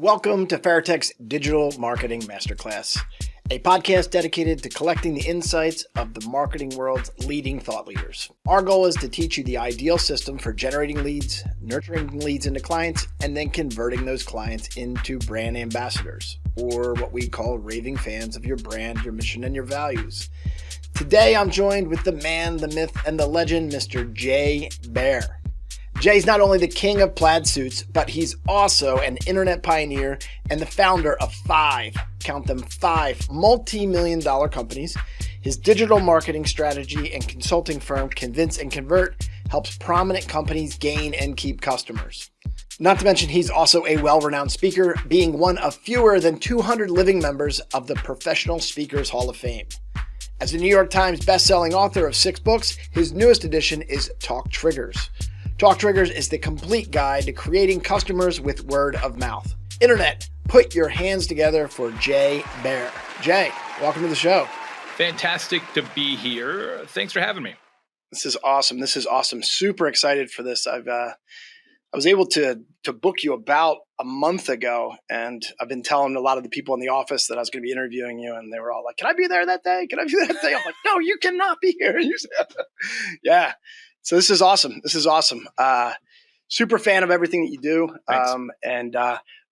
Welcome to Ferritic's Digital Marketing Masterclass, a podcast dedicated to collecting the insights of the marketing world's leading thought leaders. Our goal is to teach you the ideal system for generating leads, nurturing leads into clients, and then converting those clients into brand ambassadors, or what we call raving fans of your brand, your mission, and your values. Today, I'm joined with the man, the myth, and the legend, Mr. Jay Baer. Jay's not only the king of plaid suits, but he's also an internet pioneer and the founder of five multi-million-dollar companies. His digital marketing strategy and consulting firm, Convince and Convert, helps prominent companies gain and keep customers. Not to mention, he's also a well-renowned speaker, being one of fewer than 200 living members of the Professional Speakers Hall of Fame. As a New York Times best-selling author of 6 books, his newest edition is Talk Triggers. Talk Triggers is the complete guide to creating customers with word of mouth. Internet, put your hands together for Jay Baer. Jay, welcome to the show. Fantastic to be here. Thanks for having me. This is awesome. Super excited for this. I was able to book you about a month ago, and I've been telling a lot of the people in the office that I was going to be interviewing you, and they were all like, "Can I be there that day? Can I be there that day?" I'm like, "No, you cannot be here." Yeah. So this is awesome. Super fan of everything that you do, and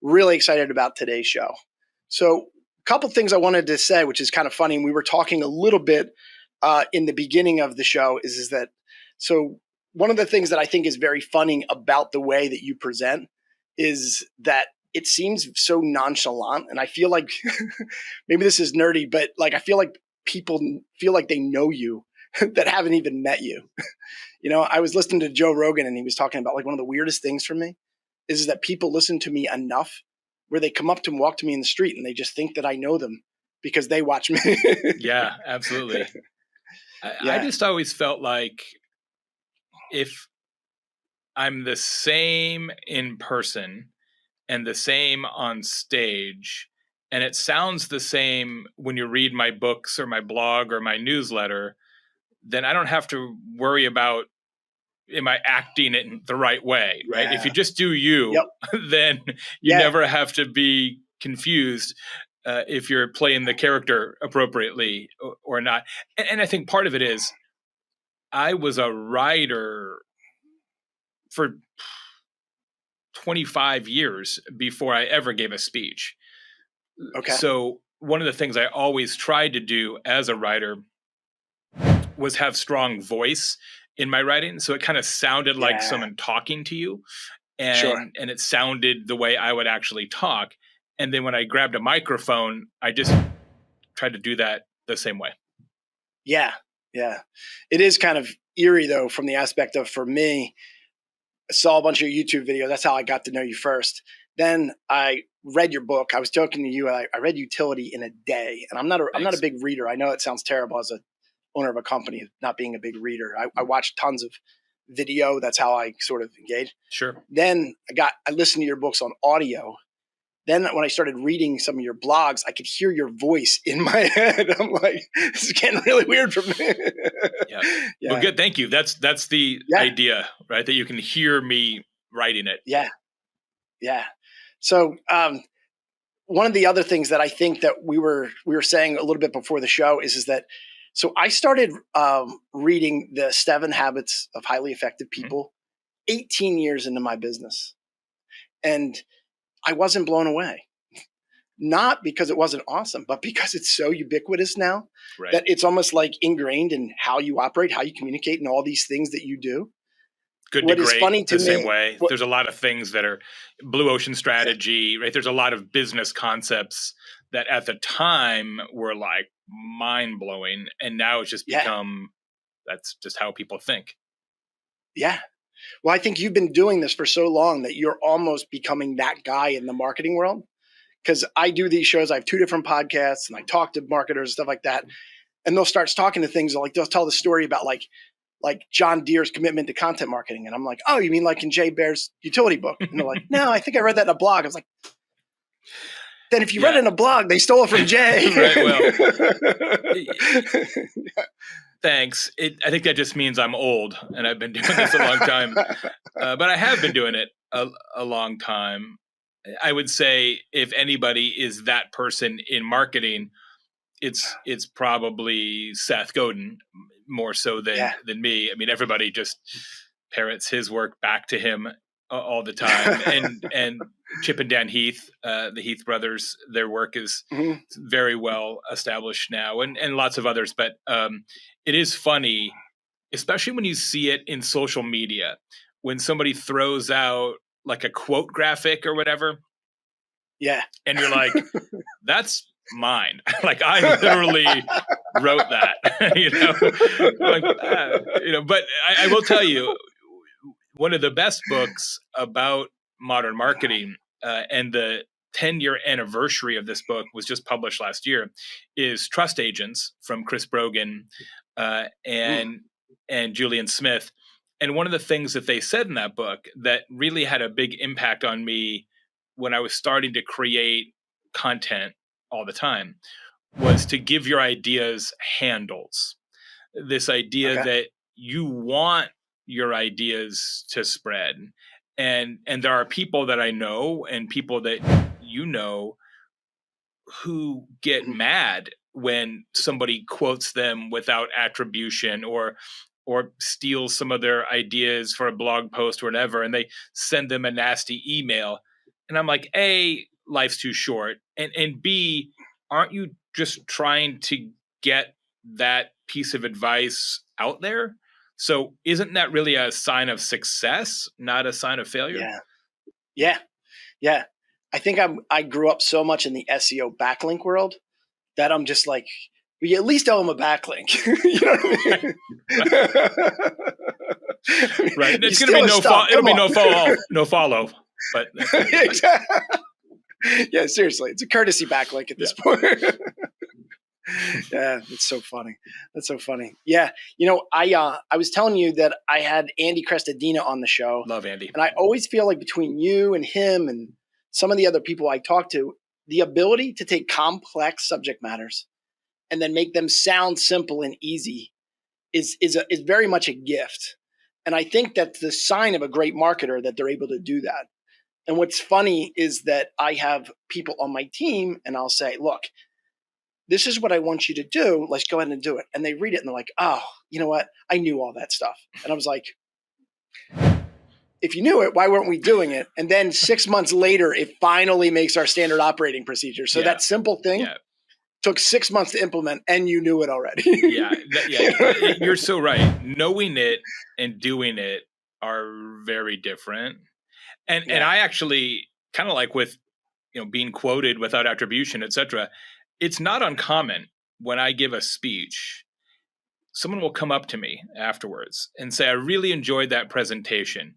really excited about today's show. So a couple things I wanted to say, which is kind of funny. And we were talking a little bit in the beginning of the show is that, so one of the things that I think is very funny about the way that you present is that it seems so nonchalant. And I feel like maybe this is nerdy, but like, I feel like people feel like they know you that haven't even met you. You know, I was listening to Joe Rogan and he was talking about like one of the weirdest things for me is that people listen to me enough where they come up to and walk to me in the street and they just think that I know them because they watch me. Yeah, absolutely. I just always felt like if I'm the same in person and the same on stage, and it sounds the same when you read my books or my blog or my newsletter, then I don't have to worry about, am I acting it in the right way, right? Yeah. If you just do you, then you never have to be confused if you're playing the character appropriately or not. And I think part of it is I was a writer for 25 years before I ever gave a speech. Okay. So one of the things I always tried to do as a writer was have strong voice in my writing. So it kind of sounded like someone talking to you and it sounded the way I would actually talk. And then when I grabbed a microphone, I just tried to do that the same way. Yeah. Yeah. It is kind of eerie though, from the aspect of, for me, I saw a bunch of YouTube videos. That's how I got to know you first. Then I read your book. I was talking to you. I read Utility in a day, and I'm not a big reader. I know it sounds terrible as a owner of a company, not being a big reader. I watch tons of video. That's how I sort of engage. Sure. Then I listened to your books on audio. Then when I started reading some of your blogs, I could hear your voice in my head. I'm like, this is getting really weird for me. Yeah. Well, good. Thank you. That's the idea, right? That you can hear me writing it. Yeah. Yeah. So one of the other things that I think that we were saying a little bit before the show is that, so I started reading the 7 Habits of Highly Effective People 18 years into my business. And I wasn't blown away. Not because it wasn't awesome, but because it's so ubiquitous now that it's almost like ingrained in how you operate, how you communicate, and all these things that you do. Good to great, funny to the same way. There's a lot of things that are blue ocean strategy, right? There's a lot of business concepts that at the time were like mind blowing. And now it's just become, that's just how people think. Yeah. Well, I think you've been doing this for so long that you're almost becoming that guy in the marketing world. Because I do these shows, I have 2 different podcasts and I talk to marketers and stuff like that. And they'll start talking to things like they'll tell the story about like John Deere's commitment to content marketing. And I'm like, oh, you mean like in Jay Baer's Utility book? And they're like, no, I think I read that in a blog. I was like, then if you read it in a blog, they stole it from Jay. Right, well, thanks. I think that just means I'm old and I've been doing this a long time. But I have been doing it a long time. I would say if anybody is that person in marketing, it's probably Seth Godin more so than me. I mean, everybody just parrots his work back to him all the time. And Chip and Dan Heath, the Heath brothers, their work is very well established now, and lots of others. But it is funny, especially when you see it in social media, when somebody throws out like a quote graphic or whatever. Yeah. And you're like, that's mine. Like, I literally wrote that, but I will tell you, one of the best books about modern marketing, and the 10-year anniversary of this book was just published last year, is Trust Agents from Chris Brogan and Julian Smith. And one of the things that they said in that book that really had a big impact on me when I was starting to create content all the time was to give your ideas handles. This idea that you want your ideas to spread. And there are people that I know and people that you know who get mad when somebody quotes them without attribution or steals some of their ideas for a blog post or whatever, and they send them a nasty email. And I'm like, A, life's too short. And B, aren't you just trying to get that piece of advice out there? So isn't that really a sign of success, not a sign of failure? Yeah. I think I grew up so much in the SEO backlink world that I'm just like, we at least owe him a backlink. You know what I mean? Right. It's going to be no follow. But exactly. Yeah, seriously, it's a courtesy backlink at this point. Yeah, it's so funny. That's so funny. Yeah, I was telling you that I had Andy Crestadina on the show. Love Andy. And I always feel like between you and him and some of the other people I talk to, the ability to take complex subject matters and then make them sound simple and easy is very much a gift. And I think that's the sign of a great marketer that they're able to do that. And what's funny is that I have people on my team and I'll say, look, this is what I want you to do. Let's go ahead and do it. And they read it and they're like, oh, you know what? I knew all that stuff. And I was like, if you knew it, why weren't we doing it? And then 6 months later, it finally makes our standard operating procedure. So that simple thing took 6 months to implement and you knew it already. You're so right. Knowing it and doing it are very different. And I actually kind of like with, being quoted without attribution, etc. It's not uncommon when I give a speech, someone will come up to me afterwards and say, I really enjoyed that presentation.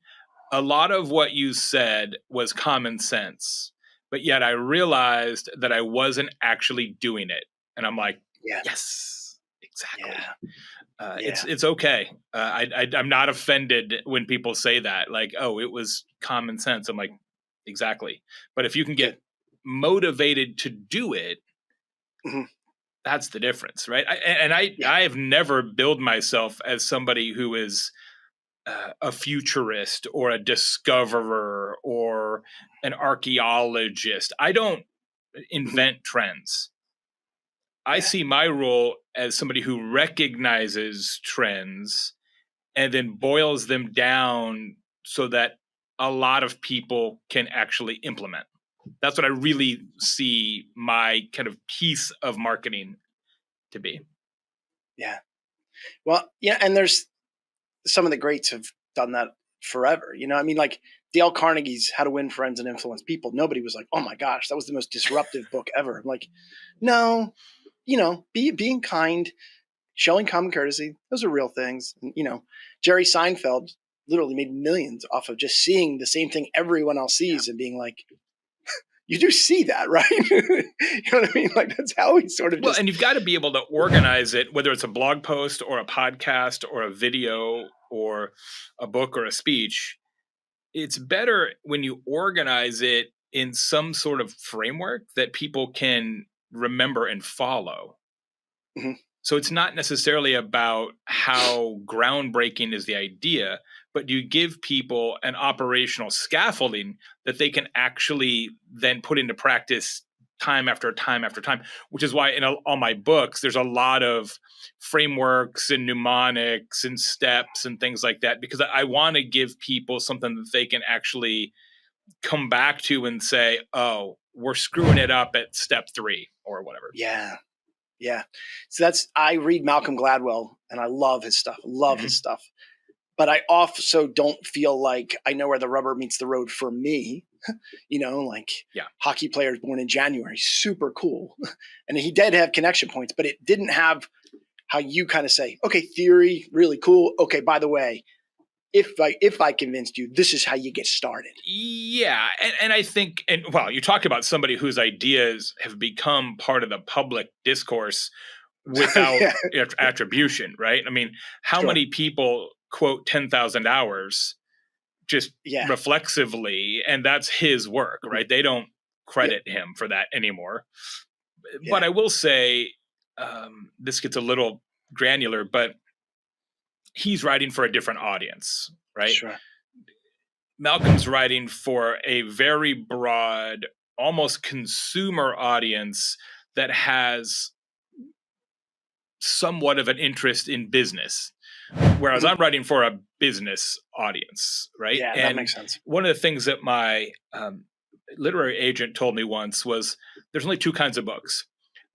A lot of what you said was common sense, but yet I realized that I wasn't actually doing it. And I'm like, yes, exactly. It's okay. I'm not offended when people say that, like, oh, it was common sense. I'm like, exactly. But if you can get motivated to do it, that's the difference, right? I have never billed myself as somebody who is a futurist or a discoverer or an archaeologist. I don't invent trends. I see my role as somebody who recognizes trends and then boils them down so that a lot of people can actually implement. That's what I really see my kind of piece of marketing to be. Yeah. Well, and there's some of the greats have done that forever. I mean, like Dale Carnegie's How to Win Friends and Influence People. Nobody was like, oh my gosh, that was the most disruptive book ever. I'm like, no, being kind, showing common courtesy, those are real things. And, Jerry Seinfeld literally made millions off of just seeing the same thing everyone else sees and being like, you do see that, right? You know what I mean? Like that's how we sort of and you've got to be able to organize it, whether it's a blog post or a podcast or a video or a book or a speech. It's better when you organize it in some sort of framework that people can remember and follow. So it's not necessarily about how groundbreaking is the idea, but you give people an operational scaffolding that they can actually then put into practice time after time after time, which is why in all my books, there's a lot of frameworks and mnemonics and steps and things like that, because I want to give people something that they can actually come back to and say, oh, we're screwing it up at step 3 or whatever. Yeah. Yeah. So I read Malcolm Gladwell and I love his stuff, his stuff. But I also don't feel like I know where the rubber meets the road for me. Hockey players born in January, super cool. And he did have connection points, but it didn't have how you kind of say, okay, theory, really cool. Okay, by the way, if I convinced you, this is how you get started. Yeah. And I think, you talk about somebody whose ideas have become part of the public discourse without attribution, right? I mean, how many people quote 10,000 hours just reflexively, and that's his work, right? They don't credit him for that anymore. But I will say, this gets a little granular, but he's writing for a different audience, right? Sure. Malcolm's writing for a very broad, almost consumer audience that has somewhat of an interest in business, whereas I'm writing for a business audience, right? Yeah, that makes sense. One of the things that my literary agent told me once was there's only 2 kinds of books.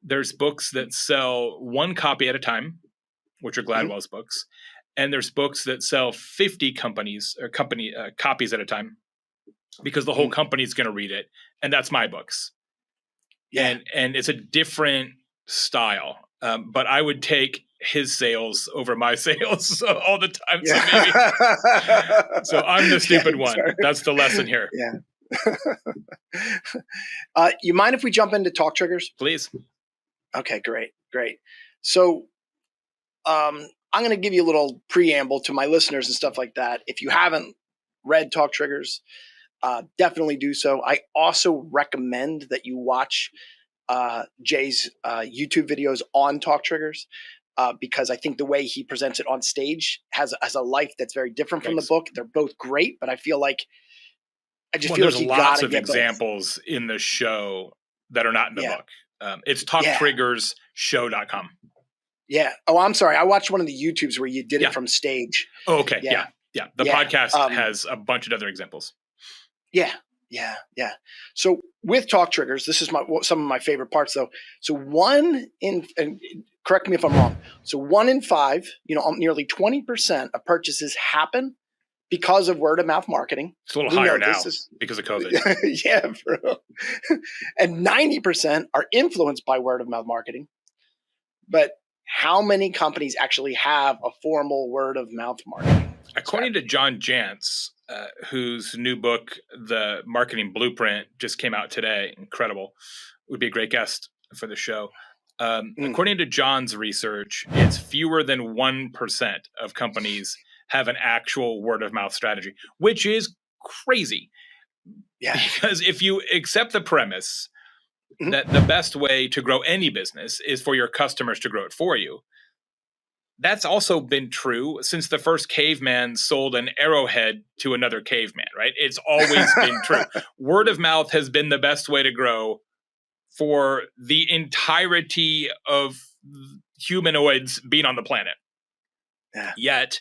There's books that sell 1 copy at a time, which are Gladwell's books, and there's books that sell 50 copies at a time, because the whole company is going to read it, and that's my books. Yeah, and it's a different style. But I would take his sales over my sales all the time. Yeah. So I'm the stupid one. Sorry. That's the lesson here. Yeah. You mind if we jump into talk triggers? Please. Okay, great. So I'm going to give you a little preamble to my listeners and stuff like that. If you haven't read Talk Triggers, definitely do so. I also recommend that you watch Jay's YouTube videos on Talk Triggers, because I think the way he presents it on stage has a life that's very different from the book. They're both great, but I feel like there's lots of examples in the show that are not in the book. It's talktriggersshow.com. Yeah. Oh, I'm sorry. I watched one of the YouTubes where you did it from stage. Oh, okay. Yeah. The podcast has a bunch of other examples. Yeah. So with talk triggers, this is some of my favorite parts though. So and correct me if I'm wrong. So 1 in 5, nearly 20% of purchases happen because of word of mouth marketing. It's a little higher now because of COVID. Yeah, bro. And 90% are influenced by word of mouth marketing. But how many companies actually have a formal word of mouth marketing? According to John Jantz, whose new book, The Marketing Blueprint, just came out today. Incredible. Would be a great guest for the show. According to John's research, it's fewer than 1% of companies have an actual word of mouth strategy, which is crazy. Yeah. Because if you accept the premise that the best way to grow any business is for your customers to grow it for you, that's also been true since the first caveman sold an arrowhead to another caveman, right? It's always been true. Word of mouth has been the best way to grow for the entirety of humanoids being on the planet. Yeah. Yet,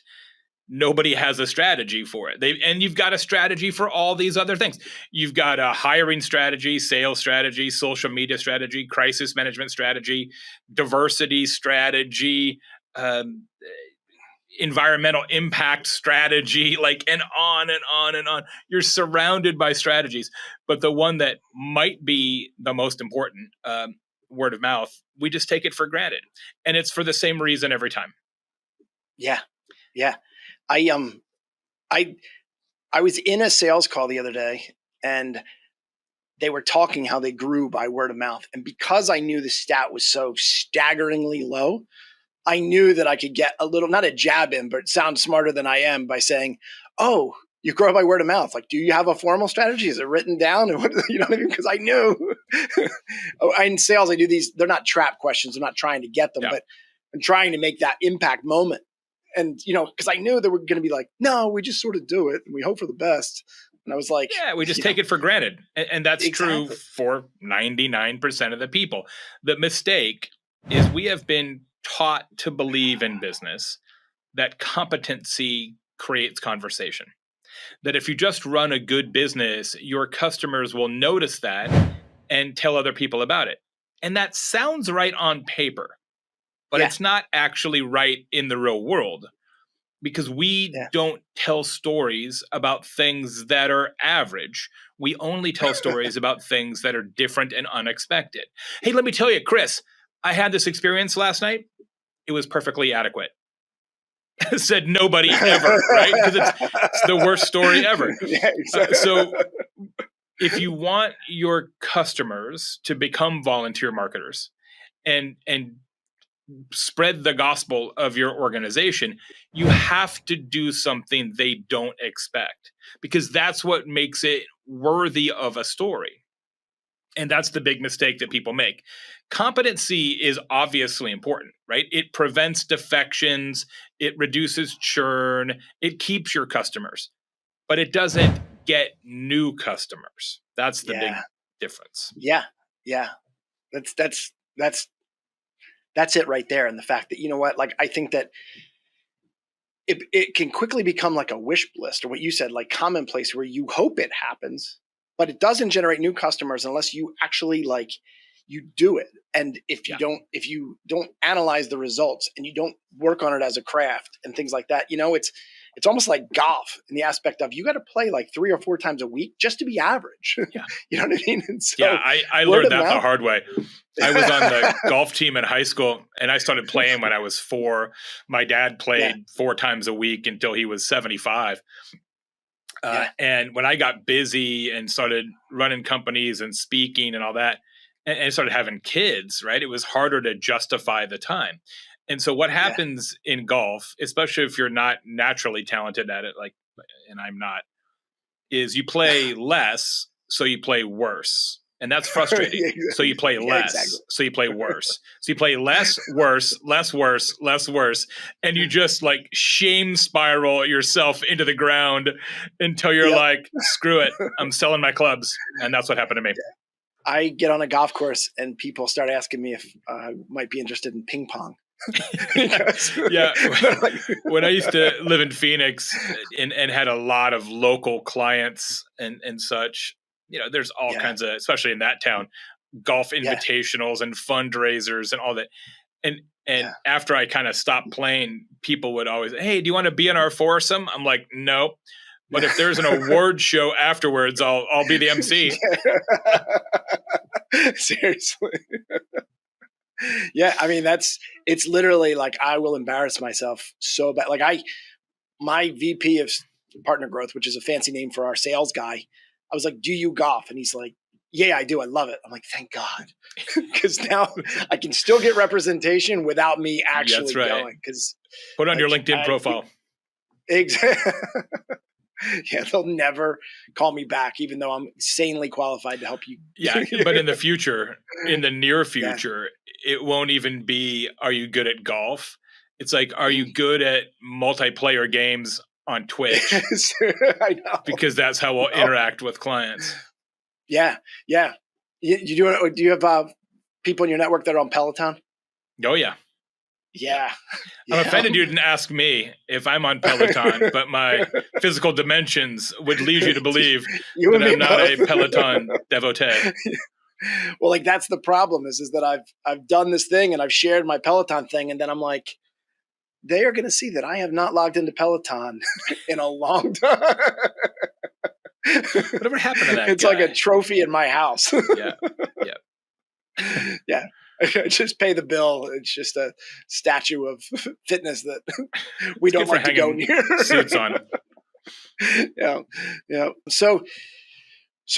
nobody has a strategy for it. And you've got a strategy for all these other things. You've got a hiring strategy, sales strategy, social media strategy, crisis management strategy, diversity strategy, environmental impact strategy, and on and on and on. You're surrounded by strategies. But the one that might be the most important, word of mouth, we just take it for granted. And it's for the same reason every time. Yeah. I was in a sales call the other day, and they were talking how they grew by word of mouth. And because I knew the stat was so staggeringly low, I knew that I could get a little, not a jab in, but sound smarter than I am by saying, oh, you grow by word of mouth. Do you have a formal strategy? Is it written down? And you know what I mean? Because I knew. In sales, I do these. They're not trap questions. I'm not trying to get them, but and trying to make that impact moment. And, because I knew they were going to be like, no, we just sort of do it and we hope for the best. And I was like, yeah, we just take it for granted. And that's exactly. true for 99% of the people. The mistake is we have been taught to believe in business that competency creates conversation. That if you just run a good business, your customers will notice that and tell other people about it. And that sounds right on paper, but it's not actually right in the real world, because we don't tell stories about things that are average. We only tell stories about things that are different and unexpected. Hey, let me tell you, Chris, I had this experience last night. It was perfectly adequate. Said nobody ever, right? Because it's the worst story ever. Yeah, exactly. So if you want your customers to become volunteer marketers and spread the gospel of your organization, you have to do something they don't expect, because that's what makes it worthy of a story. And that's the big mistake that people make. Competency is obviously important, right? It prevents defections, it reduces churn, it keeps your customers, but it doesn't get new customers. That's the big difference. Yeah. That's it right there. And the fact that, like, I think that it can quickly become like a wish list, or what you said, like commonplace, where you hope it happens, but it doesn't generate new customers unless you actually you do it. And if you don't analyze the results and you don't work on it as a craft and things like that, it's almost like golf in the aspect of you got to play like 3 or 4 times a week just to be average. Yeah. You know what I mean? And so I learned that the hard way. I was on the golf team in high school, and I started playing when I was 4. My dad played 4 times a week until he was 75. And when I got busy and started running companies and speaking and all that, and started having kids, right, it was harder to justify the time. And so what happens in golf, especially if you're not naturally talented at it, and I'm not, is you play less, so you play worse. And that's frustrating. Exactly. So you play less, so you play worse. So you play less, worse, less worse, less worse. And you just shame spiral yourself into the ground until you're like, screw it, I'm selling my clubs. And that's what happened to me. I get on a golf course and people start asking me if I might be interested in ping pong. Yeah. When I used to live in Phoenix and had a lot of local clients and such, there's all kinds of, especially in that town, golf invitationals and fundraisers and all that. And after I kind of stopped playing, people would always, hey, do you want to be in our foursome? I'm like, nope. But if there's an award show afterwards, I'll be the MC. Seriously. Yeah, I mean, it's literally like I will embarrass myself so bad. Like my VP of partner growth, which is a fancy name for our sales guy, I was like, do you golf? And he's like, yeah, I do. I love it. I'm like, thank God. Because now I can still get representation without me actually going. Because put on your LinkedIn profile. Exactly. Yeah, they'll never call me back, even though I'm insanely qualified to help you. Yeah, but in the near future, it won't even be, are you good at golf? It's like, are you good at multiplayer games on Twitch? I know. Because that's how we'll interact with clients. Yeah. Do you have people in your network that are on Peloton? Oh, yeah. Yeah. I'm offended you didn't ask me if I'm on Peloton, but my physical dimensions would lead you to believe that I'm not a Peloton devotee. Well, that's the problem is that I've done this thing and I've shared my Peloton thing, and then I'm like, they are going to see that I have not logged into Peloton in a long time. Whatever happened to that? It's guy? Like a trophy in my house. Yeah. I just pay the bill. It's just a statue of fitness that we don't like to go near. Suits on. Yeah. So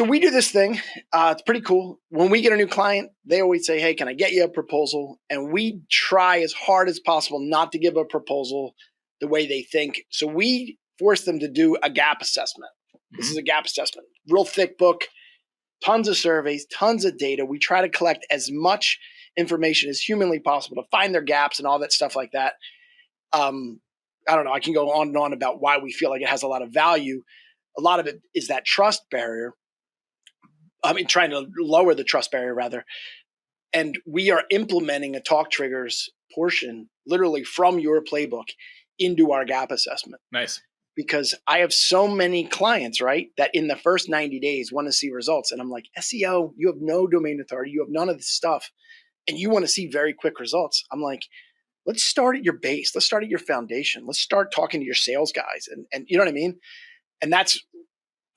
we do this thing. It's pretty cool. When we get a new client, they always say, hey, can I get you a proposal? And we try as hard as possible not to give a proposal the way they think. So we force them to do a gap assessment. This is a gap assessment. Real thick book, tons of surveys, tons of data. We try to collect as much information as humanly possible to find their gaps and all that stuff like that. I don't know. I can go on and on about why we feel like it has a lot of value. A lot of it is that trust barrier. I mean, trying to lower the trust barrier rather. And we are implementing a talk triggers portion literally from your playbook into our gap assessment. Nice. Because I have so many clients, right, that in the first 90 days want to see results. And I'm like, SEO, you have no domain authority. You have none of this stuff. And you want to see very quick results. I'm like, let's start at your base. Let's start at your foundation. Let's start talking to your sales guys. And you know what I mean? And that's,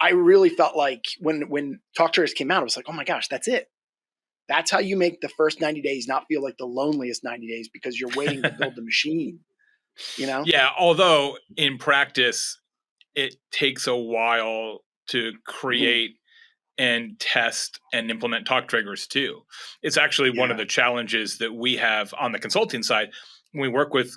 I really felt like when Talk Triggers came out, I was like, oh my gosh, that's it. That's how you make the first 90 days not feel like the loneliest 90 days because you're waiting to build the machine, you know? Yeah. Although in practice, it takes a while to create and test and implement talk triggers too. It's actually one of the challenges that we have on the consulting side when we work with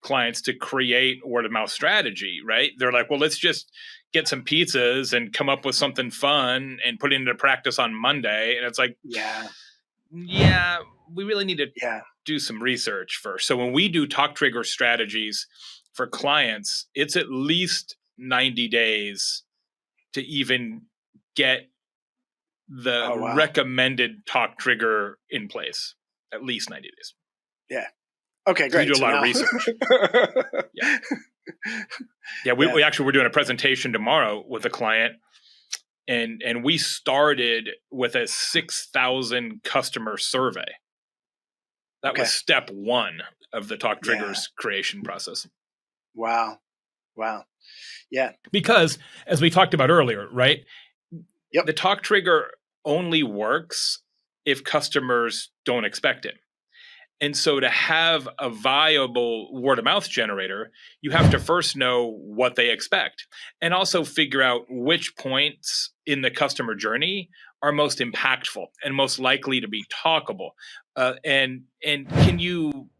clients to create word of mouth strategy, right? They're like, well, let's just get some pizzas and come up with something fun and put it into practice on Monday. And it's like, yeah, we really need to do some research first. So when we do talk trigger strategies for clients, it's at least 90 days to even get the recommended talk trigger in place. At least 90 days. Yeah. Okay, great. We do a lot of research. We actually, we're doing a presentation tomorrow with a client, and we started with a 6,000 customer survey. That was step one of the talk triggers creation process. Wow. Yeah. Because as we talked about earlier, right? The talk trigger only works if customers don't expect it. And so to have a viable word of mouth generator, you have to first know what they expect and also figure out which points in the customer journey are most impactful and most likely to be talkable. And can you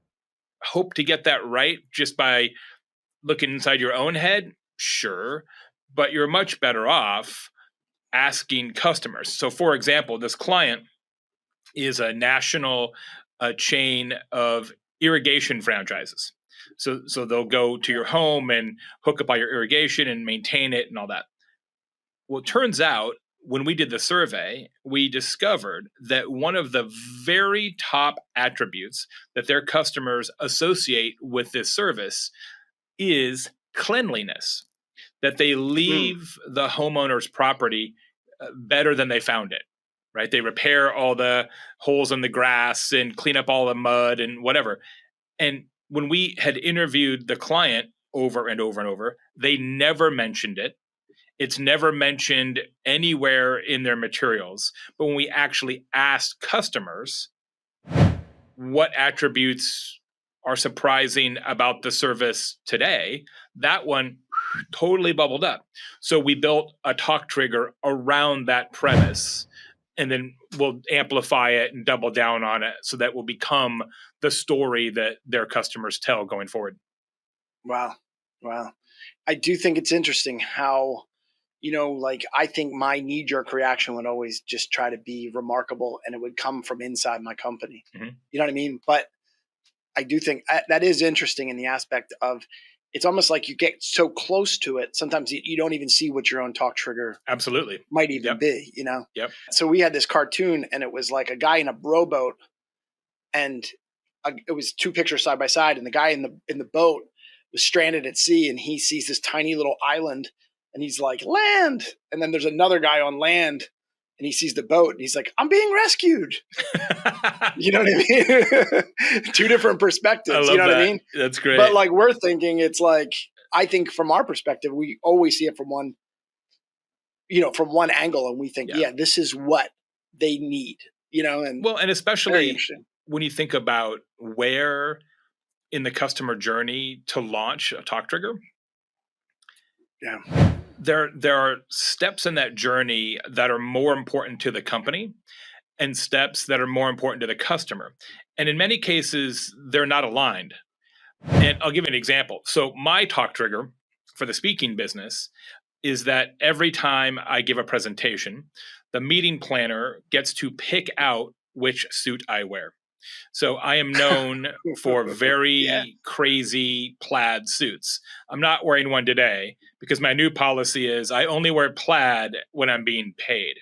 hope to get that right just by looking inside your own head? Sure. But you're much better off asking customers. So for example, this client is a national chain of irrigation franchises. So they'll go to your home and hook up all your irrigation and maintain it and all that. Well, it turns out when we did the survey, we discovered that one of the very top attributes that their customers associate with this service is cleanliness, that they leave the homeowner's property better than they found it. Right? They repair all the holes in the grass and clean up all the mud and whatever. And when we had interviewed the client over and over and over, they never mentioned it. It's never mentioned anywhere in their materials. But when we actually asked customers what attributes are surprising about the service today, that one totally bubbled up. So we built a talk trigger around that premise, and then we'll amplify it and double down on it so that will become the story that their customers tell going forward. Wow. I do think it's interesting how, I think my knee-jerk reaction would always just try to be remarkable, and it would come from inside my company. You know what I mean? But I do think that is interesting in the aspect of it's almost like you get so close to it. Sometimes you don't even see what your own talk trigger might even be, So we had this cartoon, and it was like a guy in a rowboat, and it was two pictures side by side, and the guy in the boat was stranded at sea, and he sees this tiny little island, and he's like, land. And then there's another guy on land, and he sees the boat, and he's like, I'm being rescued. You know what I mean? Two different perspectives. You know what I mean? That's great. But like we're thinking, it's like, I think from our perspective, we always see it from one angle, and we think, this is what they need, and especially when you think about where in the customer journey to launch a talk trigger. Yeah. There are steps in that journey that are more important to the company and steps that are more important to the customer. And in many cases, they're not aligned. And I'll give you an example. So my talk trigger for the speaking business is that every time I give a presentation, the meeting planner gets to pick out which suit I wear. So I am known for Yeah. very crazy plaid suits. I'm not wearing one today because my new policy is I only wear plaid when I'm being paid.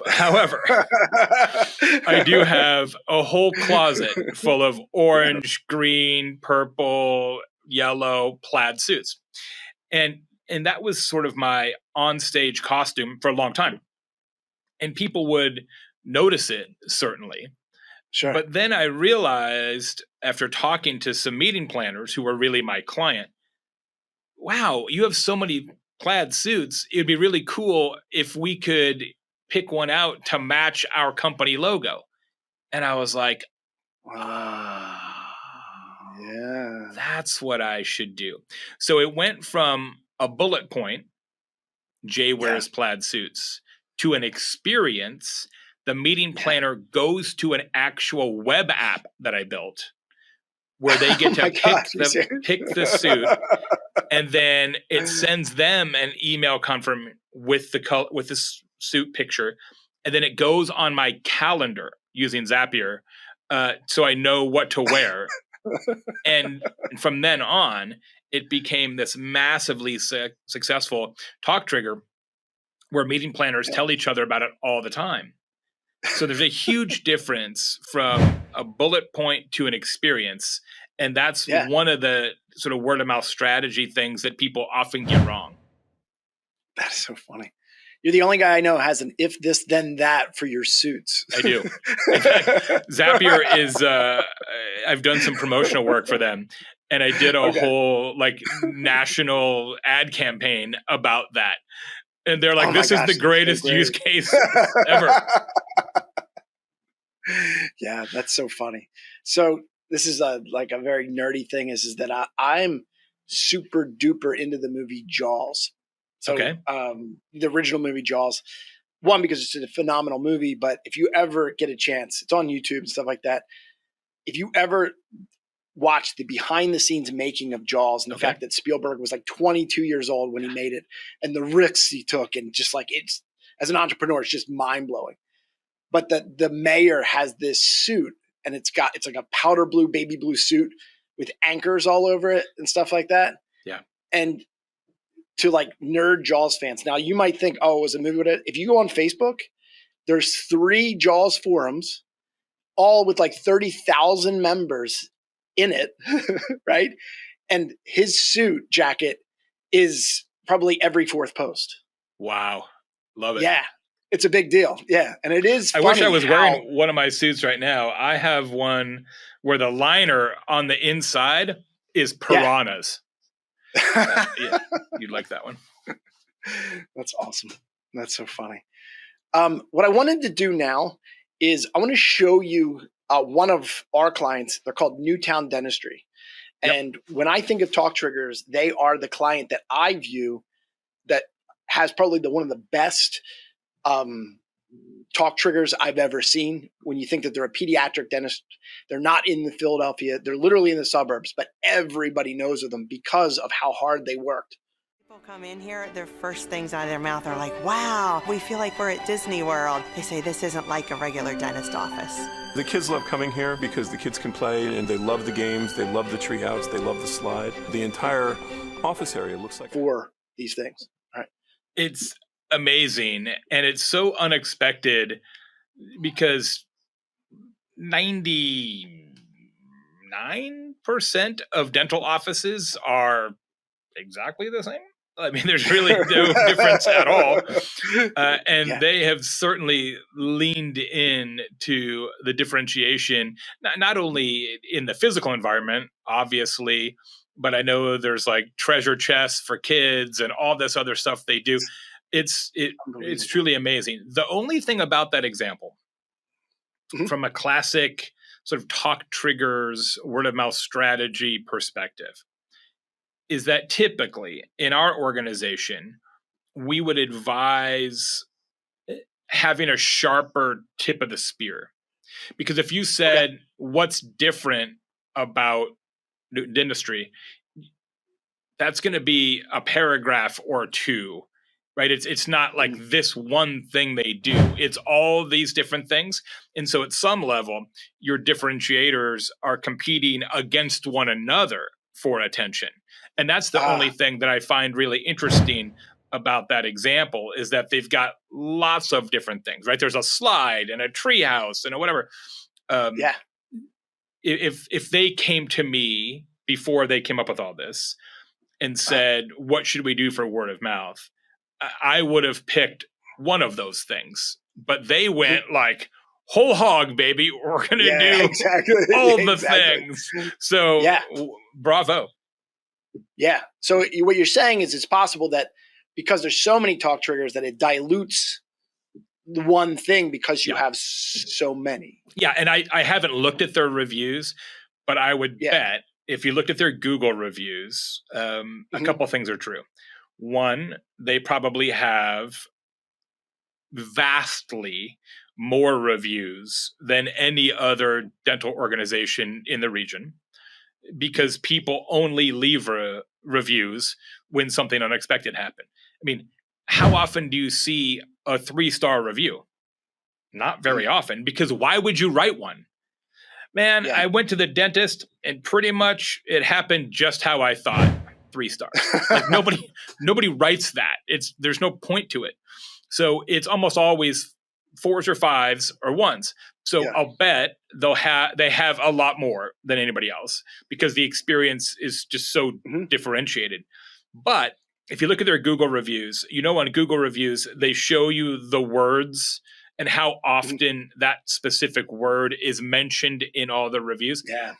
However, I do have a whole closet full of orange, green, purple, yellow plaid suits. And that was sort of my onstage costume for a long time. And people would notice it, certainly. Sure. But then I realized after talking to some meeting planners who were really my client, wow, you have so many plaid suits. It'd be really cool if we could pick one out to match our company logo. And I was like, Wow. Yeah. that's what I should do. So it went from a bullet point, Jay wears plaid suits, to an experience. The meeting planner goes to an actual web app that I built where they get to pick the suit, and then it sends them an email confirm with the suit picture, and then it goes on my calendar using Zapier, so I know what to wear. And from then on, it became this massively successful talk trigger where meeting planners tell each other about it all the time. So there's a huge difference from a bullet point to an experience. And that's one of the sort of word of mouth strategy things that people often get wrong. That's so funny. You're the only guy I know who has an if this then that for your suits. I do. In fact, Zapier is I've done some promotional work for them, and I did a whole like national ad campaign about that. And they're like, this is the greatest use case ever. Yeah, that's so funny. So this is like a very nerdy thing is that I'm super duper into the movie Jaws. So the original movie Jaws, one, because it's a phenomenal movie, but if you ever get a chance, it's on YouTube and stuff like that. If you ever watch the behind the scenes making of Jaws and the fact that Spielberg was like 22 years old when he made it and the risks he took, and just like it's, as an entrepreneur, it's just mind blowing. But the mayor has this suit and it's like a powder blue, baby blue suit with anchors all over it and stuff like that. Yeah. And to like nerd Jaws fans. Now you might think, oh, it was a movie with it. If you go on Facebook, there's 3 Jaws forums, all with like 30,000 members in it, right? And his suit jacket is probably every 4th post. Wow. Love it. Yeah. It's a big deal. Yeah. And it is funny. I wish I was wearing one of my suits right now. I have one where the liner on the inside is piranhas. Yeah, you'd like that one. That's awesome. That's so funny. What I wanted to do now is I want to show you one of our clients. They're called Newtown Dentistry. And when I think of talk triggers, they are the client that I view that has probably one of the best talk triggers I've ever seen. When you think that they're a pediatric dentist, they're not in the Philadelphia, they're literally in the suburbs, but everybody knows of them because of how hard they worked. People come in here, their first things out of their mouth are like, wow, we feel like we're at Disney World. They say this isn't like a regular dentist office. The kids love coming here because the kids can play and they love the games, they love the treehouse, they love the slide. The entire office area looks like for these things. All right. It's amazing, and it's so unexpected because 99% of dental offices are exactly the same. I mean, there's really no difference at all. And they have certainly leaned in to the differentiation, not only in the physical environment, obviously, but I know there's like treasure chests for kids and all this other stuff they do. It's truly amazing. The only thing about that example, from a classic sort of talk triggers, word of mouth strategy perspective, is that typically in our organization, we would advise having a sharper tip of the spear. Because if you said, what's different about dentistry, that's going to be a paragraph or 2. right? It's not like this one thing they do. It's all these different things. And so at some level, your differentiators are competing against one another for attention. And that's the only thing that I find really interesting about that example, is that they've got lots of different things, right? There's a slide and a treehouse and a whatever. If they came to me before they came up with all this and said, what should we do for word of mouth? I would have picked one of those things, but they went like whole hog, baby. We're going to do all the things. So bravo. Yeah. So what you're saying is it's possible that because there's so many talk triggers that it dilutes the one thing because you have so many. Yeah. And I haven't looked at their reviews, but I would bet if you looked at their Google reviews, a couple things are true. One, they probably have vastly more reviews than any other dental organization in the region, because people only leave reviews when something unexpected happened. I mean, how often do you see a 3-star review? Not very often, because why would you write one? Man, I went to the dentist and pretty much it happened just how I thought. 3 stars. Like nobody writes that. There's no point to it. So it's almost always 4s or 5s or 1s. So I'll bet they have a lot more than anybody else because the experience is just so differentiated. But if you look at their Google reviews, on Google reviews, they show you the words and how often that specific word is mentioned in all the reviews. Yeah.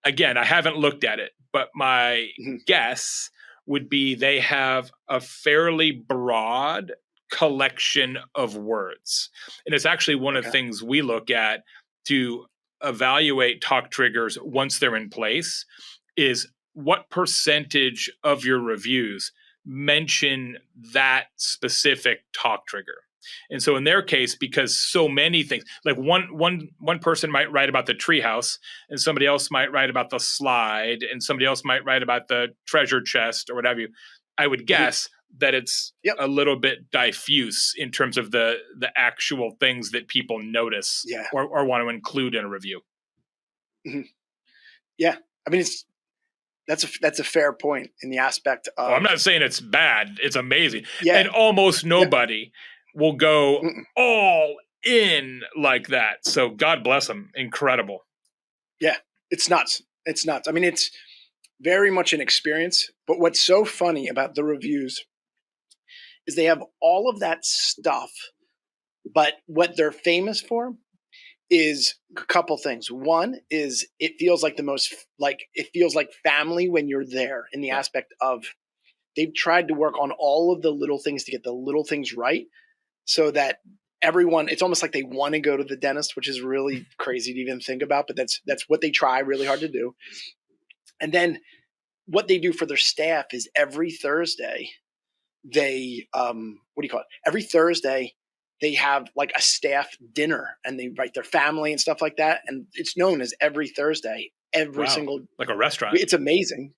Again, I haven't looked at it, but my guess would be they have a fairly broad collection of words. And it's actually one of the things we look at to evaluate talk triggers once they're in place is what percentage of your reviews mention that specific talk trigger. And so in their case, because so many things, like one person might write about the treehouse, and somebody else might write about the slide, and somebody else might write about the treasure chest or whatever. I would guess that it's a little bit diffuse in terms of the actual things that people notice or want to include in a review. Yeah, I mean that's a fair point in the aspect of. Well, I'm not saying it's bad; it's amazing, and almost nobody will go all in like that. So God bless them. Incredible. Yeah, it's nuts. It's nuts. I mean, it's very much an experience. But what's so funny about the reviews is they have all of that stuff. But what they're famous for is a couple things. One is it feels like it feels like family when you're there, in the aspect of they've tried to work on all of the little things to get the little things right. So that everyone, it's almost like they want to go to the dentist, which is really crazy to even think about, but that's what they try really hard to do. And then what they do for their staff is every Thursday, they, Every Thursday they have like a staff dinner and they invite their family and stuff like that. And it's known as every Thursday, single, like a restaurant. It's amazing.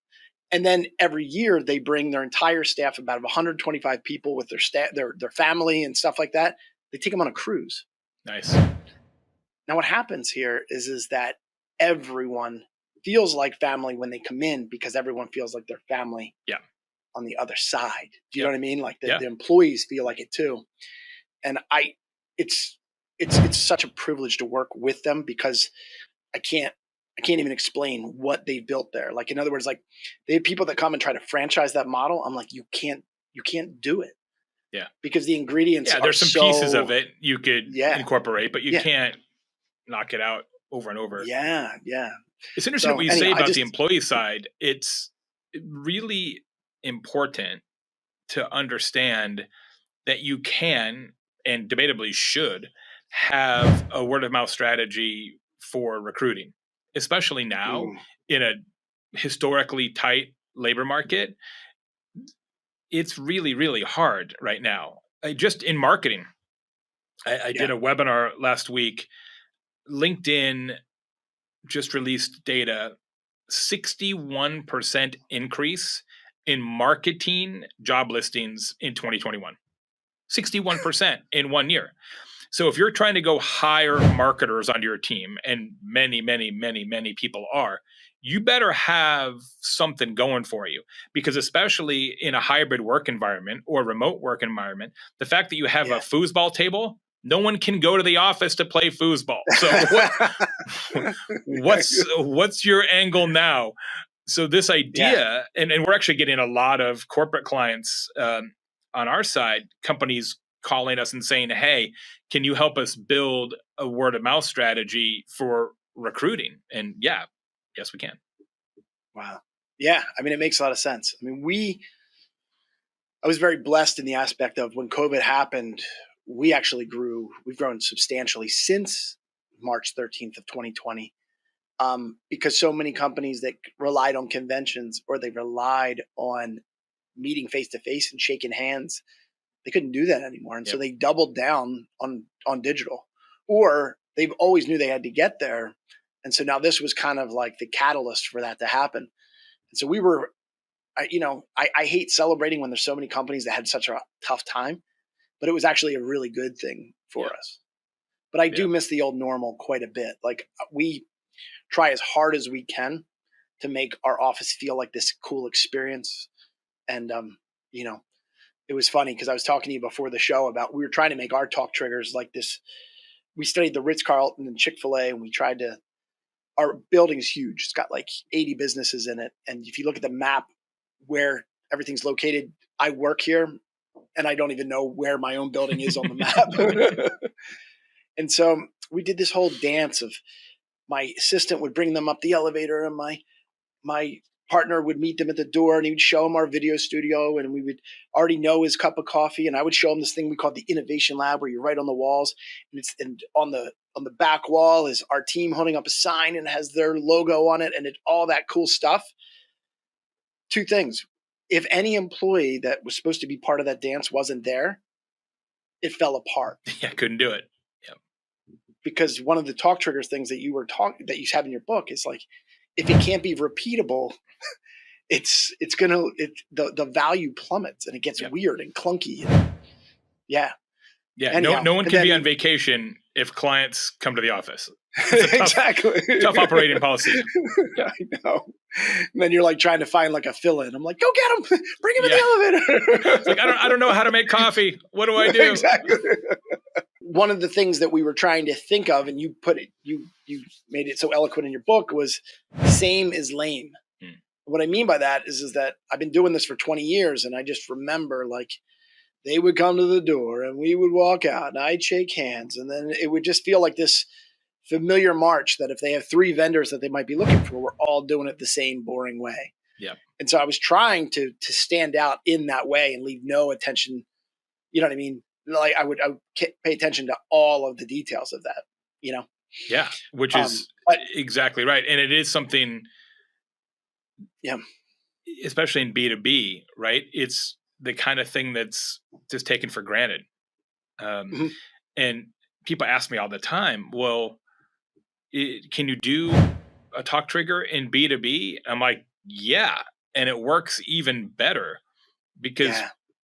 And then every year they bring their entire staff, about 125 people with their staff, their family and stuff like that. They take them on a cruise. Nice. Now what happens here is that everyone feels like family when they come in because everyone feels like their family on the other side. Do you know what I mean? Like the employees feel like it too. And it's such a privilege to work with them because I can't even explain what they built there. Like, in other words, like they have people that come and try to franchise that model. I'm like, you can't do it. Yeah. Because the ingredients there's some pieces of it you could incorporate, but you can't knock it out over and over. Yeah. Yeah. It's interesting what you say about the employee side. It's really important to understand that you can, and debatably should, have a word of mouth strategy for recruiting, especially now in a historically tight labor market. It's really, really hard right now. Just in marketing, I did a webinar last week. LinkedIn just released data, 61% increase in marketing job listings in 2021. 61% in 1 year. So if you're trying to go hire marketers onto your team, and many, many, many, many people are, you better have something going for you, because especially in a hybrid work environment or remote work environment, the fact that you have a foosball table, no one can go to the office to play foosball. So what's your angle now? So this idea, and we're actually getting a lot of corporate clients on our side, companies calling us and saying, hey, can you help us build a word of mouth strategy for recruiting? And yes, we can. Wow. Yeah. I mean, it makes a lot of sense. I mean, I was very blessed in the aspect of when COVID happened, we actually grew. We've grown substantially since March 13th of 2020. Because so many companies that relied on conventions, or they relied on meeting face-to-face and shaking hands, they couldn't do that anymore. And so they doubled down on digital, or they've always knew they had to get there. And so now this was kind of like the catalyst for that to happen. And so we were, I hate celebrating when there's so many companies that had such a tough time, but it was actually a really good thing for us. But I do miss the old normal quite a bit. Like, we try as hard as we can to make our office feel like this cool experience. And, it was funny because I was talking to you before the show about, we were trying to make our talk triggers like this. We studied the Ritz-Carlton and Chick-fil-A, and we tried to, our building is huge. It's got like 80 businesses in it. And if you look at the map where everything's located, I work here and I don't even know where my own building is on the map. And so we did this whole dance of, my assistant would bring them up the elevator, and my partner would meet them at the door, and he would show them our video studio, and we would already know his cup of coffee. And I would show him this thing we called the Innovation Lab, where you write on the walls, and on the back wall is our team holding up a sign and has their logo on it, and all that cool stuff. Two things. If any employee that was supposed to be part of that dance wasn't there, it fell apart. Yeah, couldn't do it. Because one of the talk triggers things that you have in your book is like, if it can't be repeatable, the value plummets, and it gets weird and clunky. Anyhow, no one can be on vacation if clients come to the office. Exactly. Tough operating policy. I know. And then you're like trying to find like a fill-in. I'm like, go get him, bring him in the elevator. It's like, I don't know how to make coffee. What do I do? Exactly. One of the things that we were trying to think of, and you made it so eloquent in your book, was same is lame. What I mean by that is that I've been doing this for 20 years, and I just remember, like, they would come to the door and we would walk out and I'd shake hands, and then it would just feel like this familiar march that if they have 3 vendors that they might be looking for, we're all doing it the same boring way. Yeah. And so I was trying to stand out in that way and leave no attention. You know what I mean? Like, I would pay attention to all of the details of that, Yeah, which is exactly right. And it is something, especially in B2B, right? It's the kind of thing that's just taken for granted. And people ask me all the time, well, can you do a talk trigger in B2B? I'm like, yeah. And it works even better because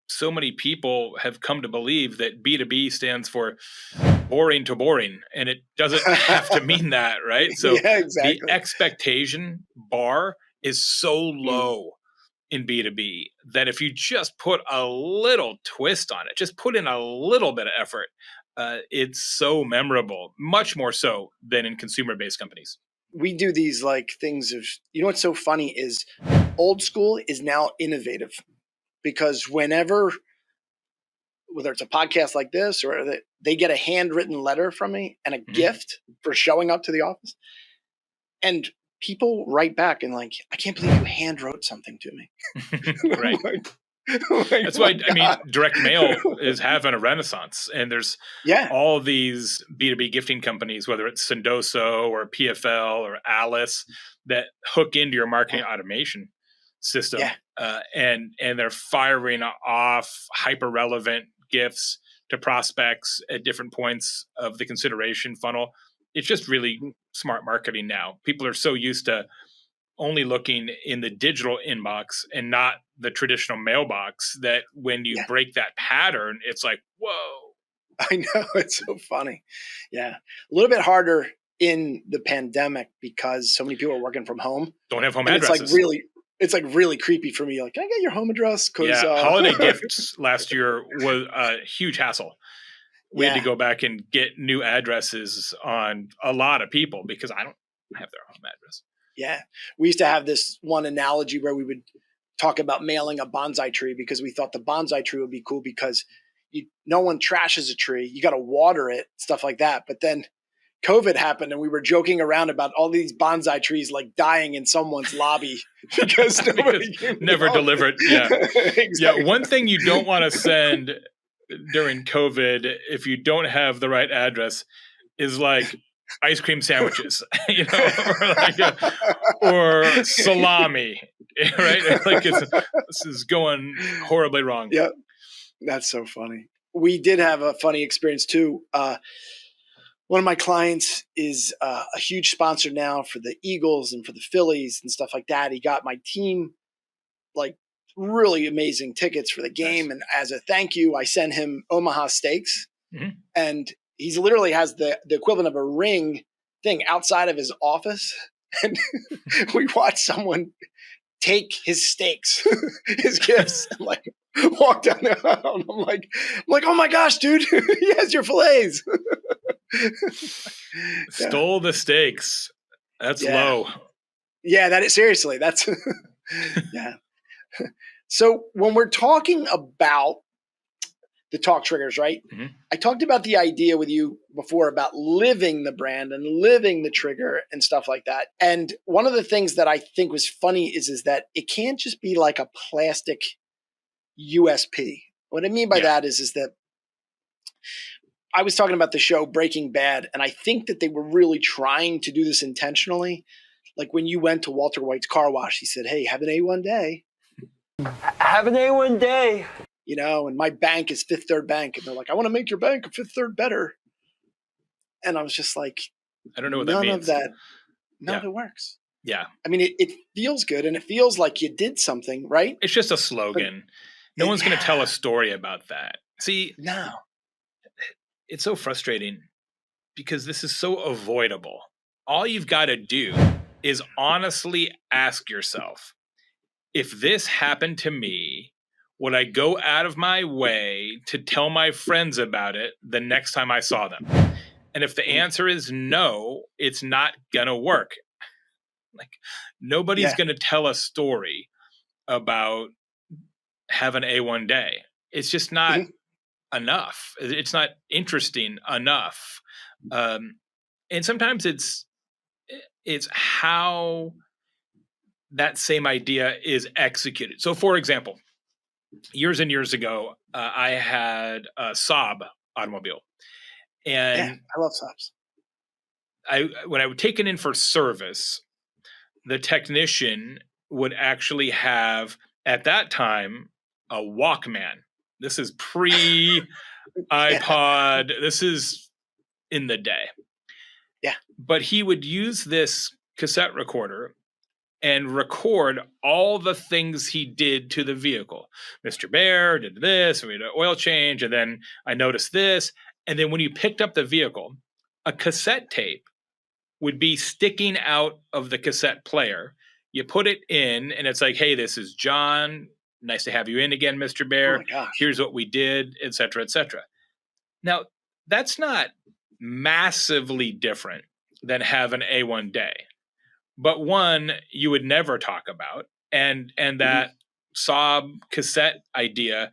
so many people have come to believe that B2B stands for boring to boring, and it doesn't have to mean that, right? So the expectation bar is so low in B2B that if you just put a little twist on it, just put in a little bit of effort, it's so memorable, much more so than in consumer-based companies. We do these like things of, what's so funny is old school is now innovative. Because whether it's a podcast like this or they get a handwritten letter from me and a gift for showing up to the office, and people write back and like, I can't believe you hand wrote something to me. Right. That's why, direct mail is having a renaissance, and there's all these B2B gifting companies, whether it's Sendoso or PFL or Alice, that hook into your marketing automation system. And they're firing off hyper relevant gifts to prospects at different points of the consideration funnel. It's just really smart marketing now. People are so used to only looking in the digital inbox and not the traditional mailbox, that when you break that pattern, it's like, whoa. I know, it's so funny. Yeah. A little bit harder in the pandemic because so many people are working from home. Don't have home and addresses. It's like really creepy for me. Like, can I get your home address? Holiday gifts last year was a huge hassle. We had to go back and get new addresses on a lot of people because I don't have their home address. Yeah. We used to have this one analogy where we would talk about mailing a bonsai tree because we thought the bonsai tree would be cool because no one trashes a tree. You got to water it, stuff like that. But then COVID happened and we were joking around about all these bonsai trees like dying in someone's lobby because nobody never delivered. Yeah. Exactly. Yeah. One thing you don't want to send during COVID, if you don't have the right address, is like ice cream sandwiches, or salami, right? Like this is going horribly wrong. Yep. That's so funny. We did have a funny experience too. One of my clients is a huge sponsor now for the Eagles and for the Phillies and stuff like that. He got my team like really amazing tickets for the game. Nice. And as a thank you, I sent him Omaha steaks. Mm-hmm. And he's literally has the equivalent of a ring thing outside of his office. And we watched someone take his steaks, his gifts, and like walk down the aisle. I'm like, oh my gosh, dude, he has your fillets. Stole the steaks. That's low. Yeah, that is seriously. That's yeah. So when we're talking about the talk triggers, right? Mm-hmm. I talked about the idea with you before about living the brand and living the trigger and stuff like that. And one of the things that I think was funny is that it can't just be like a plastic USP. What I mean by that is that I was talking about the show Breaking Bad, and I think that they were really trying to do this intentionally. Like when you went to Walter White's car wash, he said, "Hey, have an A1 day." Have an A1 day. You know, and my bank is Fifth Third Bank. And they're like, I want to make your bank a Fifth Third better. And I was just like, I don't know what that means. None of it works. Yeah. I mean, it feels good and it feels like you did something, right? It's just a slogan. But no one's going to tell a story about that. See, no. It's so frustrating because this is so avoidable. All you've got to do is honestly ask yourself, if this happened to me, would I go out of my way to tell my friends about it the next time I saw them? And if the answer is no, it's not going to work. Like nobody's going to tell a story about have an A1 day. It's just not enough. It's not interesting enough. And sometimes it's how that same idea is executed. So for example, years and years ago, I had a Saab automobile. And I love Saabs. When I would take it in for service, the technician would actually have, at that time, a Walkman. This is pre-iPod. This is in the day. Yeah. But he would use this cassette recorder and record all the things he did to the vehicle. Mr. Baer did this, we did an oil change, and then I noticed this. And then when you picked up the vehicle, a cassette tape would be sticking out of the cassette player. You put it in, and it's like, hey, this is John. Nice to have you in again, Mr. Baer. Oh here's what we did, et cetera, et cetera. Now, that's not massively different than have an A1 day. But one you would never talk about, and that Saab cassette idea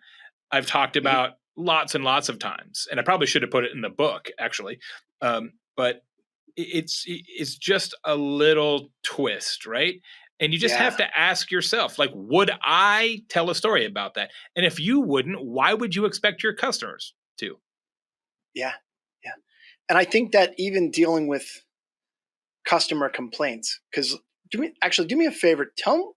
I've talked about lots and lots of times, and I probably should have put it in the book actually. But it's just a little twist, right? And you just have to ask yourself, like, would I tell a story about that? And if you wouldn't, why would you expect your customers to? Yeah, yeah. And I think that even dealing with customer complaints, because do me a favor. Do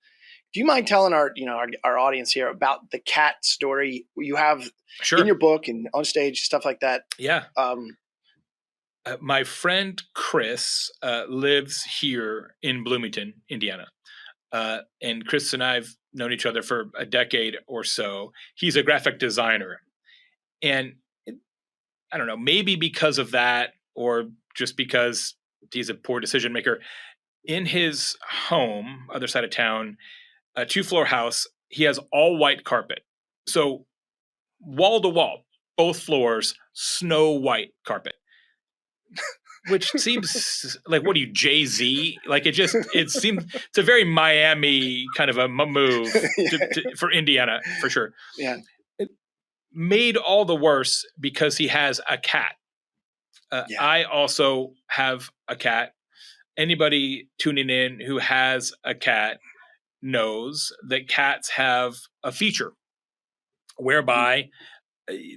you mind telling our audience here about the cat story you have in your book and on stage, stuff like that? Yeah. My friend Chris lives here in Bloomington, Indiana. And Chris and I've known each other for a decade or so. He's a graphic designer. And I don't know, maybe because of that, or just because he's a poor decision maker, in his home, other side of town, a 2-floor house, he has all white carpet. So wall to wall, both floors, snow white carpet. Which seems like, what are you, Jay-Z? Like, it seems, it's a very Miami kind of a move for Indiana, for sure. Yeah. It made all the worse because he has a cat. I also have a cat. Anybody tuning in who has a cat knows that cats have a feature whereby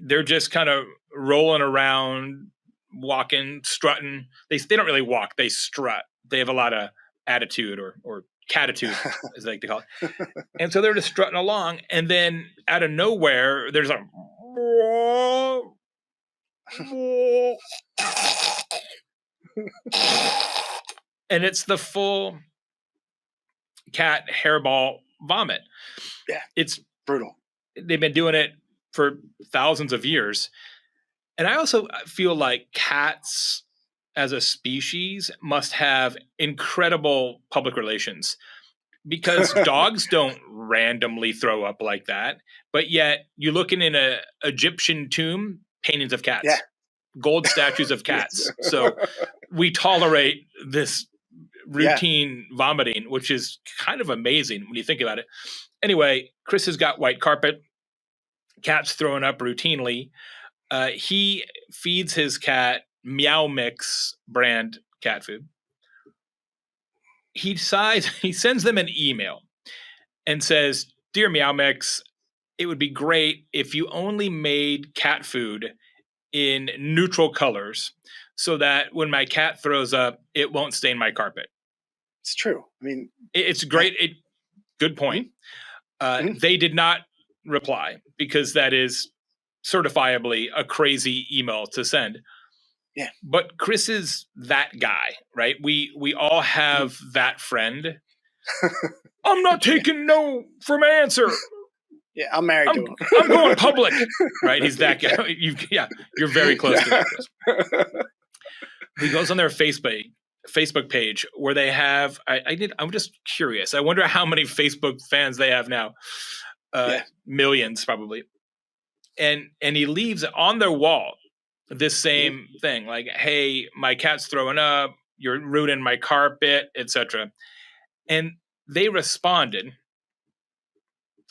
they're just kind of rolling around, walking, strutting. They don't really walk, they strut. They have a lot of attitude or catitude, as they like to call it. And so they're just strutting along, and then out of nowhere, there's a and it's the full cat hairball vomit. Yeah. It's brutal. They've been doing it for thousands of years. And I also feel like cats as a species must have incredible public relations, because dogs don't randomly throw up like that. But yet you look in an Egyptian tomb, paintings of cats, gold statues of cats. So we tolerate this routine vomiting, which is kind of amazing when you think about it. Anyway, Chris has got white carpet, cats throwing up routinely. He feeds his cat Meow Mix brand cat food. He sends them an email and says, "Dear Meow Mix, it would be great if you only made cat food in neutral colors so that when my cat throws up, it won't stain my carpet." It's true. I mean, it's great. Good point. They did not reply, because that is certifiably a crazy email to send. Yeah. But Chris is that guy, right? We all have that friend. I'm not taking no for my answer. Yeah, I'm married to him. I'm going public, right? He's that guy. You're very close to Chris. He goes on their Facebook page where they have. I'm just curious. I wonder how many Facebook fans they have now. Millions, probably. And he leaves on their wall this same thing, like, "Hey, my cat's throwing up, you're ruining my carpet," etc. And they responded,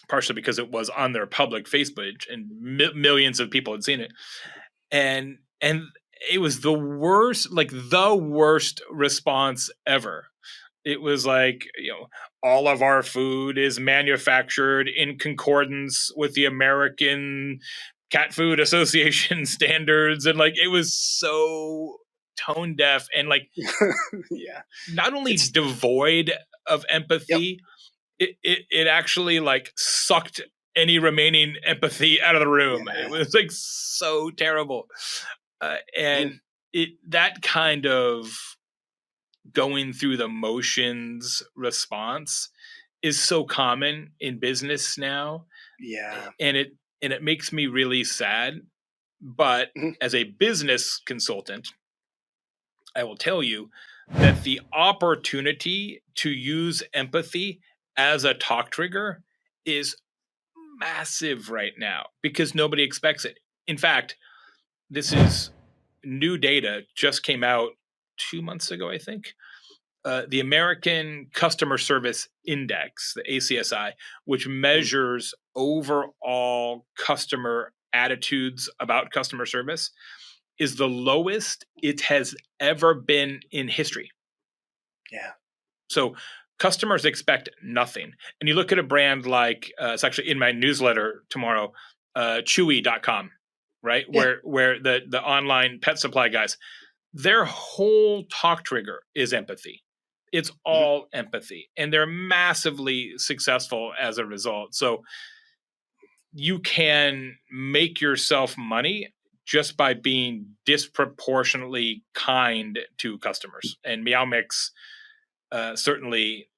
partially because it was on their public Facebook and millions of people had seen it, and it was the worst response ever. It was like, all of our food is manufactured in concordance with the American Cat Food Association standards. And like, it was so tone deaf and like, not only devoid of empathy, it actually like sucked any remaining empathy out of the room. It was like so terrible. And that kind of going through the motions response is so common in business now. Yeah. And it makes me really sad. But as a business consultant, I will tell you that the opportunity to use empathy as a talk trigger is massive right now, because nobody expects it. In fact, this is new data, just came out 2 months ago, I think. The American Customer Service Index, the ACSI, which measures overall customer attitudes about customer service, is the lowest it has ever been in history. Yeah. So customers expect nothing. And you look at a brand like, it's actually in my newsletter tomorrow, Chewy.com, right? Yeah. Where the online pet supply guys, their whole talk trigger is empathy. It's all empathy. And they're massively successful as a result. So you can make yourself money just by being disproportionately kind to customers. And Meow Mix certainly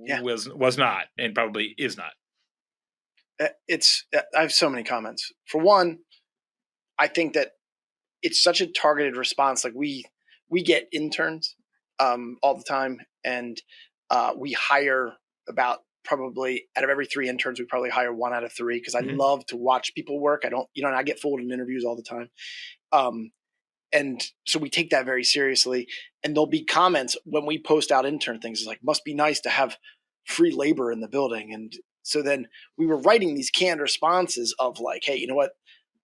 was not, and probably is not. I have so many comments. For one, I think that it's such a targeted response. Like we get interns all the time, and we hire about probably out of every 3 interns, we probably hire 1 out of 3 because I love to watch people work. I get fooled in interviews all the time. And so we take that very seriously. And there'll be comments when we post out intern things. It's like, must be nice to have free labor in the building. And so then we were writing these canned responses of like, hey, you know what?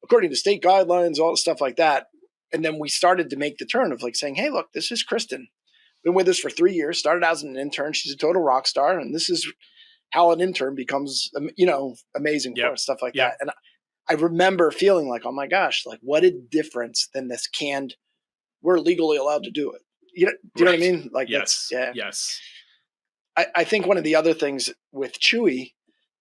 According to state guidelines, all stuff like that. And then we started to make the turn of like saying, hey, look, this is Kristen. Been with us for 3 years, started out as an intern. She's a total rock star. And this is how an intern becomes, amazing for us, stuff like that. And I remember feeling like, oh my gosh, like what a difference than this canned, we're legally allowed to do it. Do you know what I mean? Like, yes. I think one of the other things with Chewy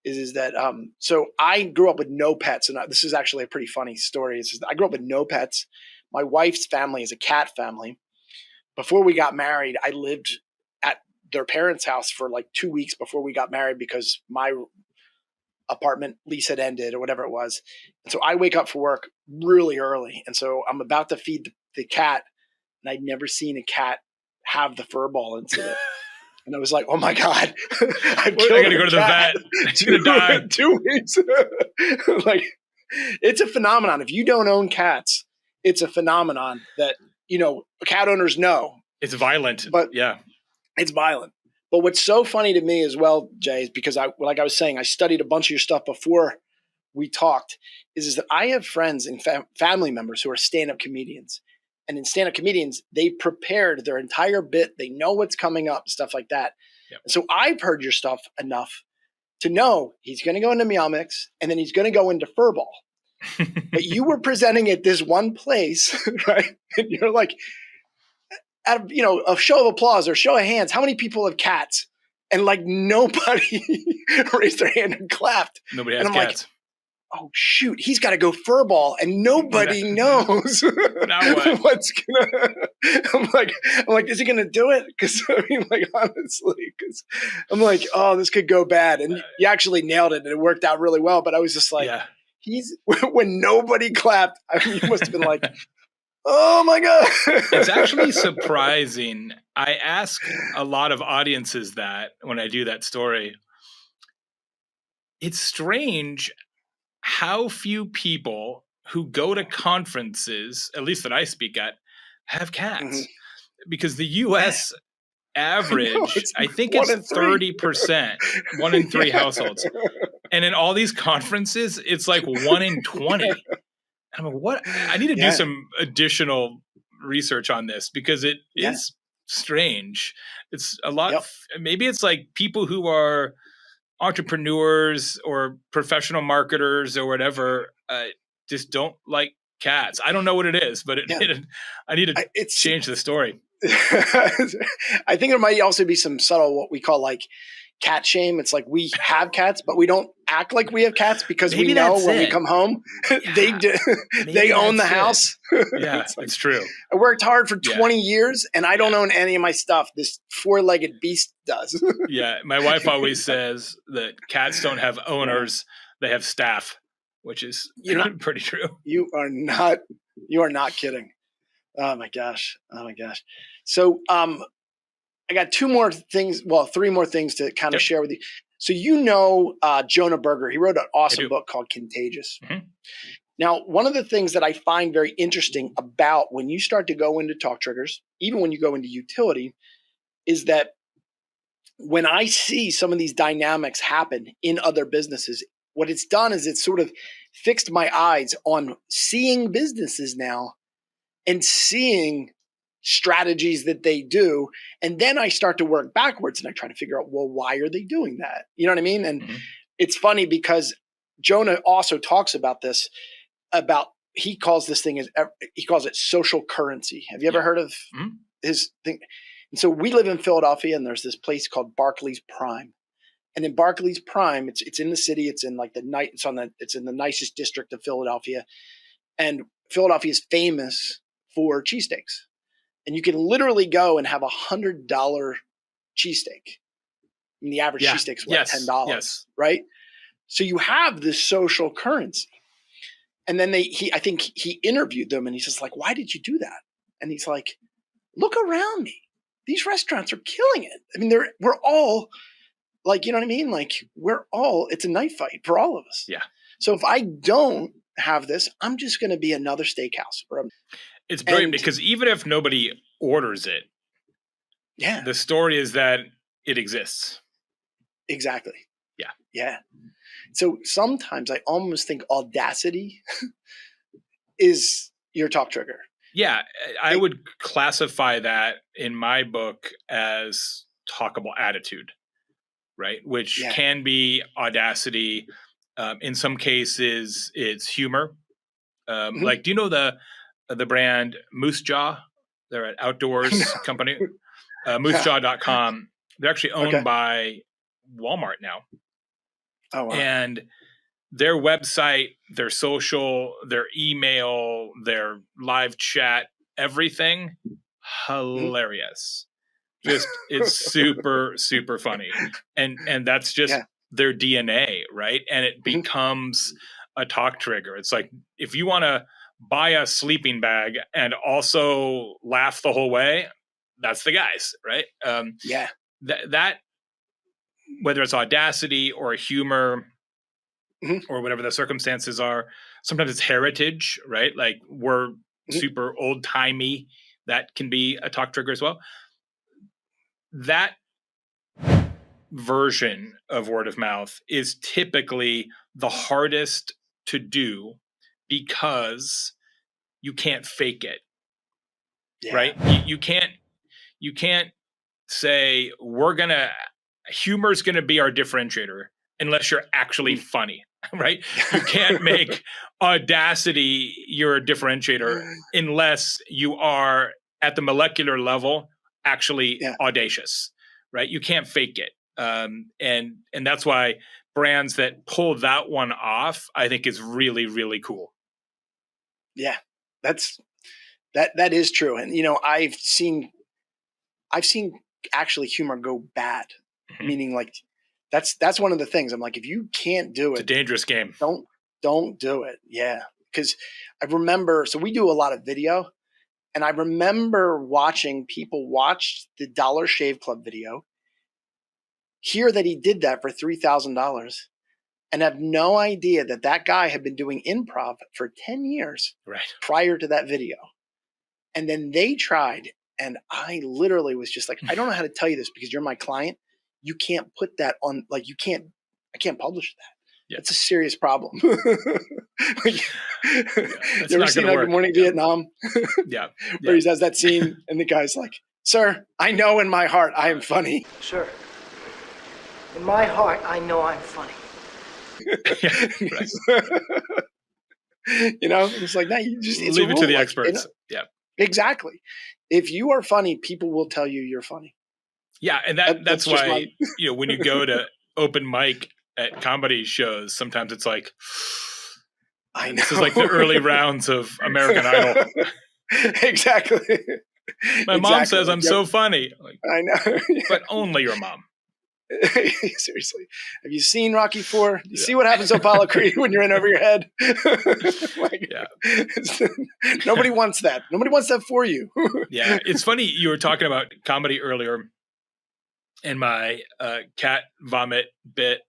is that, so I grew up with no pets. And this is actually a pretty funny story. I grew up with no pets. My wife's family is a cat family. Before we got married, I lived at their parents' house for like 2 weeks before we got married because my apartment lease had ended or whatever it was. And so I wake up for work really early. And so I'm about to feed the cat, and I'd never seen a cat have the fur ball incident. And I was like, oh my God, I gotta go to the vet. It's gonna die. 2 weeks. Like, it's a phenomenon. If you don't own cats, it's a phenomenon that, cat owners know. It's violent. But yeah, it's violent. But what's so funny to me as well, Jay, is because like I was saying, I studied a bunch of your stuff before we talked, is that I have friends and family members who are stand-up comedians. And in stand-up comedians, they prepared their entire bit. They know what's coming up, stuff like that. Yep. So I've heard your stuff enough to know he's going to go into Meow Mix and then he's going to go into Furball. But you were presenting at this one place, right? And you're like, out of, a show of applause or show of hands, how many people have cats? And like nobody raised their hand and clapped. Nobody has and I'm cats. Like, oh shoot, he's got to go Furball, and nobody knows Now what? what's gonna. I'm like, is he gonna do it? Because honestly, because I'm like, oh, this could go bad, and you actually nailed it, and it worked out really well. But I was just like, he's when nobody clapped, you must have been like. Oh my God. It's actually surprising. I ask a lot of audiences that when I do that story. It's strange how few people who go to conferences, at least that I speak at, have cats. Because the US average, I think it's 30%, 1 in 3 households. And in all these conferences, it's like 1 in 20. I'm like, what? I need to do some additional research on this because it is strange. It's a lot. Maybe it's like people who are entrepreneurs or professional marketers or whatever just don't like cats. I don't know what it is, but I need to change the story. I think there might also be some subtle, what we call like cat shame. It's like we have cats, but we don't act like we have cats because we know when we come home, they own the house. Yeah, it's true. I worked hard for 20 years and I don't own any of my stuff. This 4-legged beast does. Yeah. My wife always says that cats don't have owners. They have staff, which is pretty true. You are not kidding. Oh my gosh. So, I got 3 more things to kind of share with you. So Jonah Berger, he wrote an awesome book called Contagious. Mm-hmm. Now, one of the things that I find very interesting about when you start to go into talk triggers, even when you go into utility, is that when I see some of these dynamics happen in other businesses, what it's done is it's sort of fixed my eyes on seeing businesses now and seeing strategies that they do. And then I start to work backwards and I try to figure out, well, why are they doing that? You know what I mean? And it's funny because Jonah also talks about this, he calls it social currency. Have you ever heard of his thing? And so we live in Philadelphia and there's this place called Barclays Prime. And in Barclays Prime, it's in the city. It's in like it's in the nicest district of Philadelphia. And Philadelphia is famous for cheesesteaks. And you can literally go and have $100 cheesesteak. And the average cheesesteak is what, Yes. $10, Yes. right? So you have this social currency. And then I think he interviewed them and he says like, why did you do that? And he's like, look around me. These restaurants are killing it. I mean, we're all like, you know what I mean? Like it's a knife fight for all of us. Yeah. So if I don't have this, I'm just going to be another steakhouse. It's brilliant because even if nobody orders it, yeah, the story is that it exists. Exactly. Yeah. Yeah. So sometimes I almost think audacity is your talk trigger. Yeah. I would classify that in my book as talkable attitude, right? Which can be audacity. In some cases, it's humor. Like, do you know the brand Moose Jaw? They're an outdoors company. Moosejaw.com. They're actually owned by Walmart now. Oh, wow. And their website, their social, their email, their live chat, everything hilarious. Just it's super, super funny. And that's just their DNA, right? And it becomes a talk trigger. It's like if you want to buy a sleeping bag and also laugh the whole way, that's the guys, right? That whether it's audacity or humor or whatever the circumstances are, sometimes it's heritage, right? Like we're super old timey. That can be a talk trigger as well. That version of word of mouth is typically the hardest to do because you can't fake it, right? You can't say humor's gonna be our differentiator unless you're actually funny, right? You can't make audacity your differentiator unless you are at the molecular level actually audacious, right? You can't fake it. And that's why brands that pull that one off, I think is really, really cool. Yeah, that is true. And, you know, I've seen actually humor go bad, meaning like that's one of the things. I'm like, if you can't do it, it's a dangerous game. Don't do it. Yeah. Cause I remember, so we do a lot of video and I remember watching people watch the Dollar Shave Club video, hear that he did that for $3,000 and have no idea that guy had been doing improv for 10 years prior to that video. And then they tried. And I literally was just like, I don't know how to tell you this because you're my client. You can't put that on, like, I can't publish that. Yeah. It's a serious problem. You ever seen Good Morning Vietnam? Where he has that scene and the guy's like, sir, I know in my heart I am funny. Sir, in my heart, I know I'm funny. You know, it's like, nah, you just leave it to the experts. Yeah. Exactly. If you are funny, people will tell you you're funny. Yeah, and that's why you know when you go to open mic at comedy shows, sometimes it's like, I know. This is like the early rounds of American Idol. Exactly. My mom says I'm so funny. Like, I know, but only your mom. Seriously, have you seen Rocky IV? You see what happens to Apollo Creed when you're in over your head? Nobody wants that. Nobody wants that for you. Yeah, it's funny you were talking about comedy earlier, and my cat vomit bit.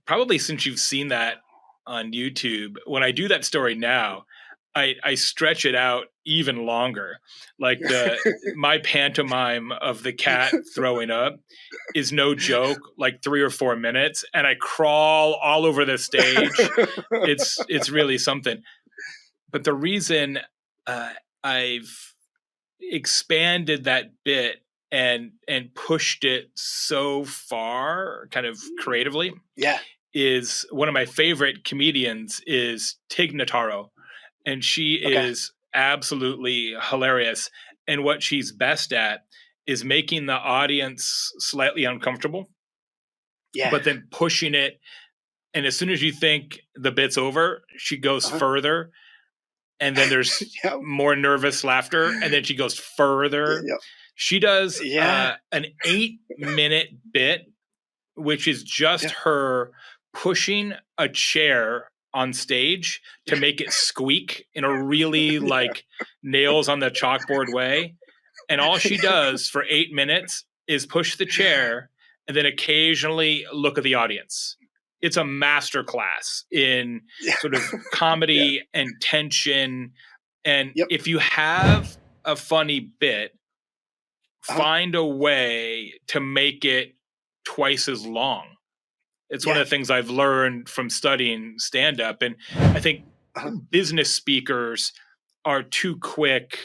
Probably since you've seen that on YouTube, when I do that story now, I stretch it out even longer. Like my pantomime of the cat throwing up is no joke, like 3 or 4 minutes, and I crawl all over the stage. It's really something. But the reason I've expanded that bit and pushed it so far, kind of creatively, is one of my favorite comedians is Tig Notaro. And she is absolutely hilarious. And what she's best at is making the audience slightly uncomfortable, but then pushing it. And as soon as you think the bit's over, she goes further. And then there's more nervous laughter. And then she goes further. She does Yeah. an 8-minute bit, which is just her pushing a chair on stage to make it squeak in a really like nails on the chalkboard way. And all she does for 8 minutes is push the chair and then occasionally look at the audience. It's a master class in sort of comedy and tension. And if you have a funny bit, find a way to make it twice as long. It's one of the things I've learned from studying stand-up. And I think business speakers are too quick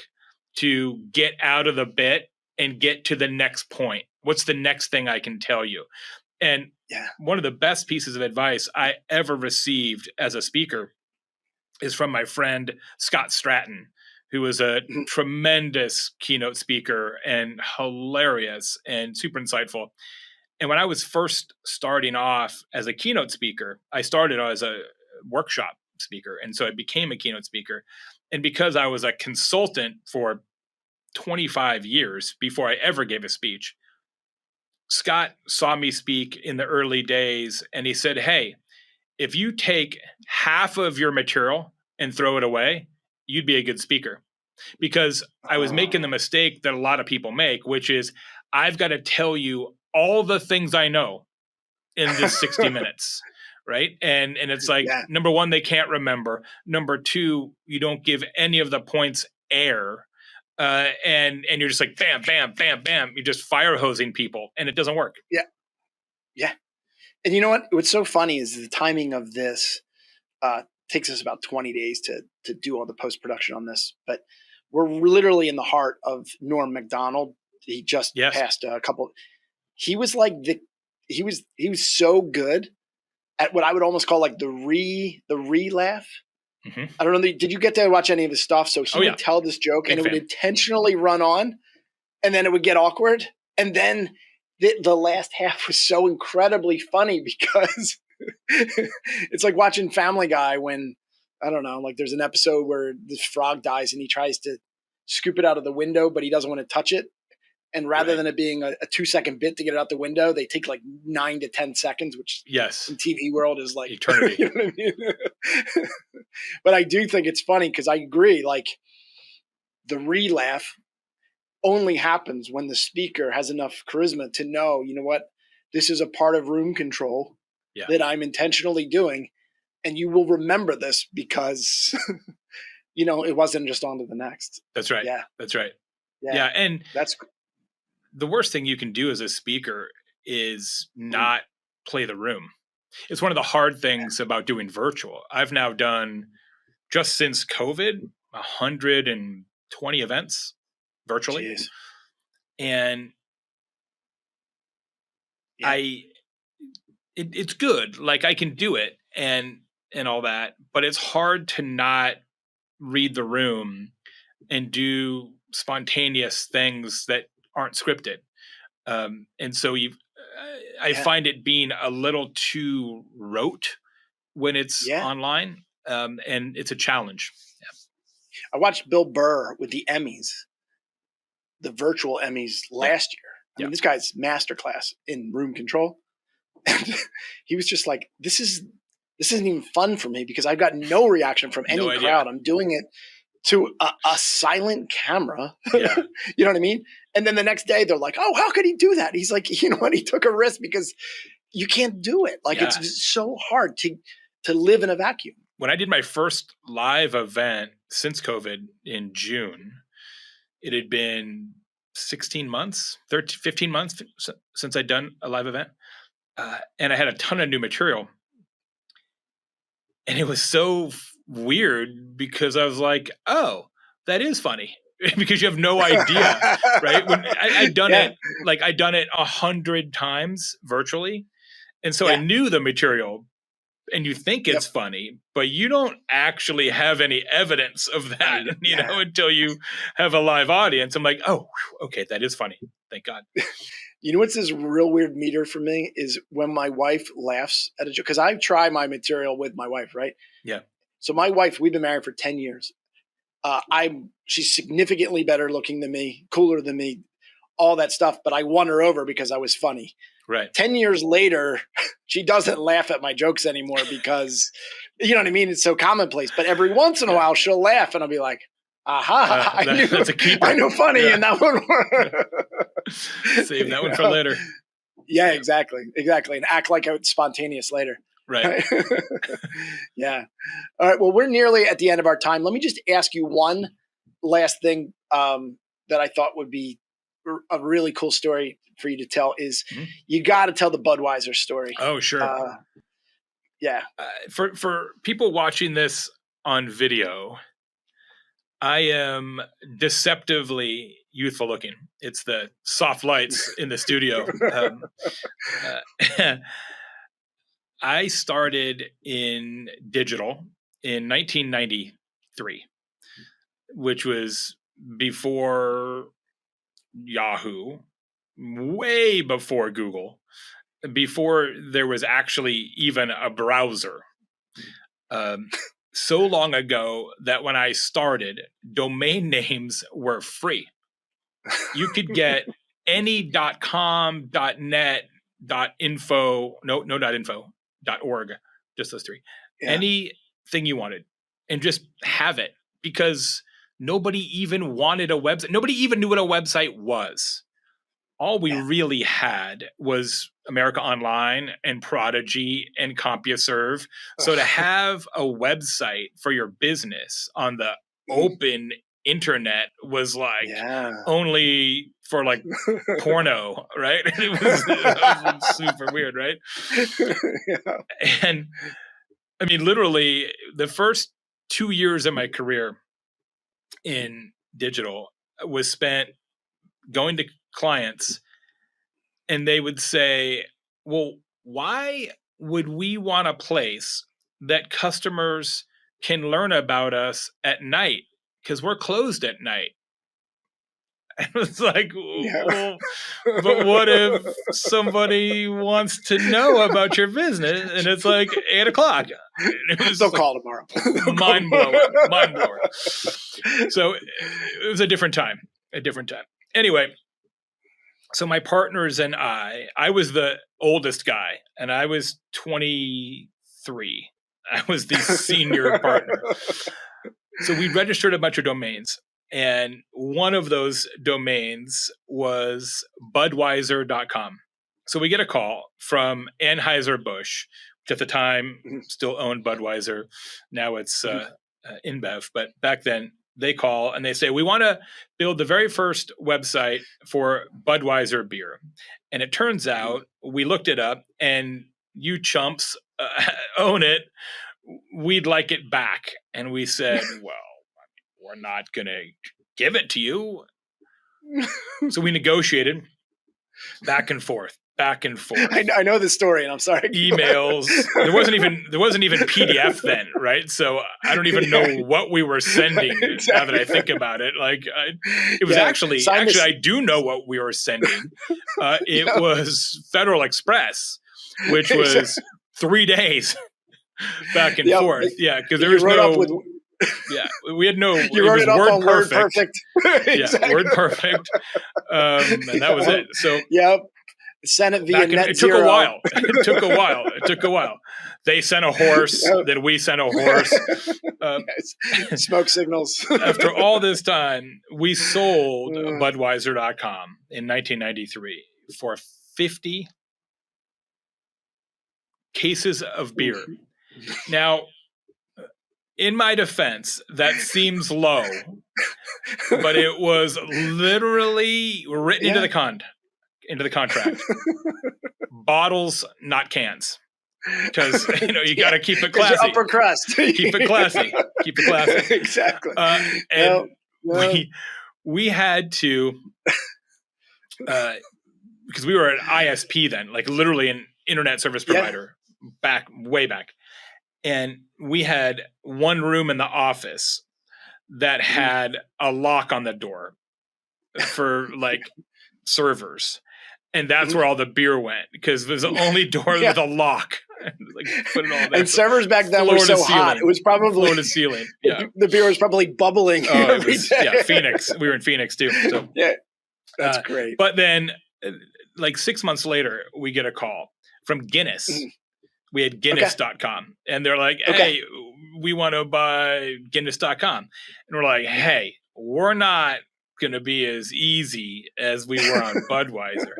to get out of the bit and get to the next point. What's the next thing I can tell you? And one of the best pieces of advice I ever received as a speaker is from my friend Scott Stratton, who was a tremendous keynote speaker and hilarious and super insightful. And when I was first starting off as a keynote speaker, I started as a workshop speaker. And so I became a keynote speaker. And because I was a consultant for 25 years before I ever gave a speech, Scott saw me speak in the early days and he said, hey, if you take half of your material and throw it away, you'd be a good speaker. Because I was making the mistake that a lot of people make, which is I've got to tell you all the things I know in this 60 minutes. Right. And it's like, number one, they can't remember. Number two, you don't give any of the points air. And you're just like, bam, bam, bam, bam. You're just fire hosing people and it doesn't work. Yeah. Yeah. And you know what? What's so funny is the timing of this takes us about 20 days to do all the post-production on this. But we're literally in the heart of Norm Macdonald. He just passed a couple. He was like he was so good at what I would almost call like the re-laugh. Mm-hmm. I don't know. Did you get to watch any of his stuff? So he would tell this joke and it would intentionally run on and then it would get awkward. And then the last half was so incredibly funny because it's like watching Family Guy when, I don't know, like there's an episode where this frog dies and he tries to scoop it out of the window, but he doesn't want to touch it. And rather than it being a 2-second bit to get it out the window, they take like 9 to 10 seconds, which in TV world is like eternity. You know what I mean? But I do think it's funny because I agree. Like the re-laugh only happens when the speaker has enough charisma to know, you know what, this is a part of room control that I'm intentionally doing. And you will remember this because, you know, it wasn't just on to the next. That's right. Yeah. That's right. Yeah. And that's the worst thing you can do as a speaker is not play the room. It's one of the hard things about doing virtual. I've now done, just since COVID, 120 events virtually. Jeez. And it's good. Like I can do it and all that, but it's hard to not read the room and do spontaneous things that aren't scripted. And so I find it being a little too rote when it's online. And it's a challenge. Yeah. I watched Bill Burr with the Emmys, the virtual Emmys last year. I mean, this guy's masterclass in room control. And he was just like, this isn't even fun for me because I've got no reaction from any crowd. I'm doing it to a silent camera. Yeah. You know what I mean? And then the next day they're like, oh, how could he do that? He's like, you know what? He took a risk because you can't do it. Like it's so hard to live in a vacuum. When I did my first live event since COVID in June, it had been 15 months since I'd done a live event. And I had a ton of new material. And it was so weird because I was like, oh, that is funny. Because you have no idea, right? When I'd done it 100 times virtually. And so I knew the material and you think it's funny, but you don't actually have any evidence of that, you know, until you have a live audience. I'm like, oh, okay, that is funny. Thank God. You know what's this real weird meter for me is when my wife laughs at a joke, because I try my material with my wife, right? Yeah. So my wife, we've been married for 10 years. She's significantly better looking than me, cooler than me, all that stuff, but I won her over because I was funny. Right. 10 years later, she doesn't laugh at my jokes anymore because, you know what I mean? It's so commonplace. But every once in a while, she'll laugh and I'll be like, aha, that's a keeper. I knew funny and that one. Save that one for later. Yeah, exactly. And act like it's spontaneous later. Right. Yeah. All right. Well, we're nearly at the end of our time. Let me just ask you one last thing that I thought would be a really cool story for you to tell is you got to tell the Budweiser story. Oh, sure. Yeah. For people watching this on video, I am deceptively youthful looking. It's the soft lights in the studio. I started in digital in 1993, which was before Yahoo, way before Google, before there was actually even a browser. So long ago that when I started, domain names were free. You could get any .com, .net, .info, .info, .org, just those three. Yeah. Anything you wanted, and just have it, because nobody even wanted a website. Nobody even knew what a website was. All we really had was America Online and Prodigy and CompuServe. So to have a website for your business on the open internet was like only for like porno, right? It was super weird, right? Yeah. And I mean, literally the first 2 years of my career in digital was spent going to clients, and they would say, well, why would we want a place that customers can learn about us at night? Because we're closed at night. And it's like, well, but what if somebody wants to know about your business and it's like 8 o'clock? They'll call tomorrow. Mind blower. So it was a different time. Anyway, so my partners and I was the oldest guy, and I was 23. I was the senior partner. So we registered a bunch of domains, and one of those domains was Budweiser.com. So we get a call from Anheuser-Busch, which at the time still owned Budweiser. Now it's InBev, but back then they call and they say, we want to build the very first website for Budweiser beer. And it turns out we looked it up, and you chumps own it. We'd like it back. And we said, well, we're not going to give it to you. So we negotiated back and forth. I know the story, and I'm sorry. Emails. There wasn't even PDF then, right? So I don't even know what we were sending. Exactly. Now that I think about it, like it was actually I do know what we were sending. It was Federal Express, which was 3 days back and forth. Yeah, because there was no. We had no. You wrote it up on WordPerfect. Yeah, WordPerfect, and that was it. So sent it via net it took a while. It took a while. They sent a horse, then we sent a horse. Smoke signals. After all this time, we sold Budweiser.com in 1993 for 50 cases of beer. Now, in my defense, that seems low, but it was literally written into the contract. Bottles, not cans. Because you got to keep it classy. It's your upper crust. Keep it classy. Exactly. And we had to, because we were an ISP then, like literally an internet service provider, way back. And we had one room in the office that had a lock on the door for like servers. And that's where all the beer went, because there's the only door with a lock. Like, put it all there. And servers back then were so hot. It was probably floor to ceiling. Yeah. The beer was probably bubbling every day. Yeah, Phoenix. We were in Phoenix too. So That's great. But then, like 6 months later, we get a call from Guinness. Mhm. We had Guinness.com, and they're like, "Hey, we want to buy Guinness.com," and we're like, "Hey, we're not going to be as easy as we were on Budweiser."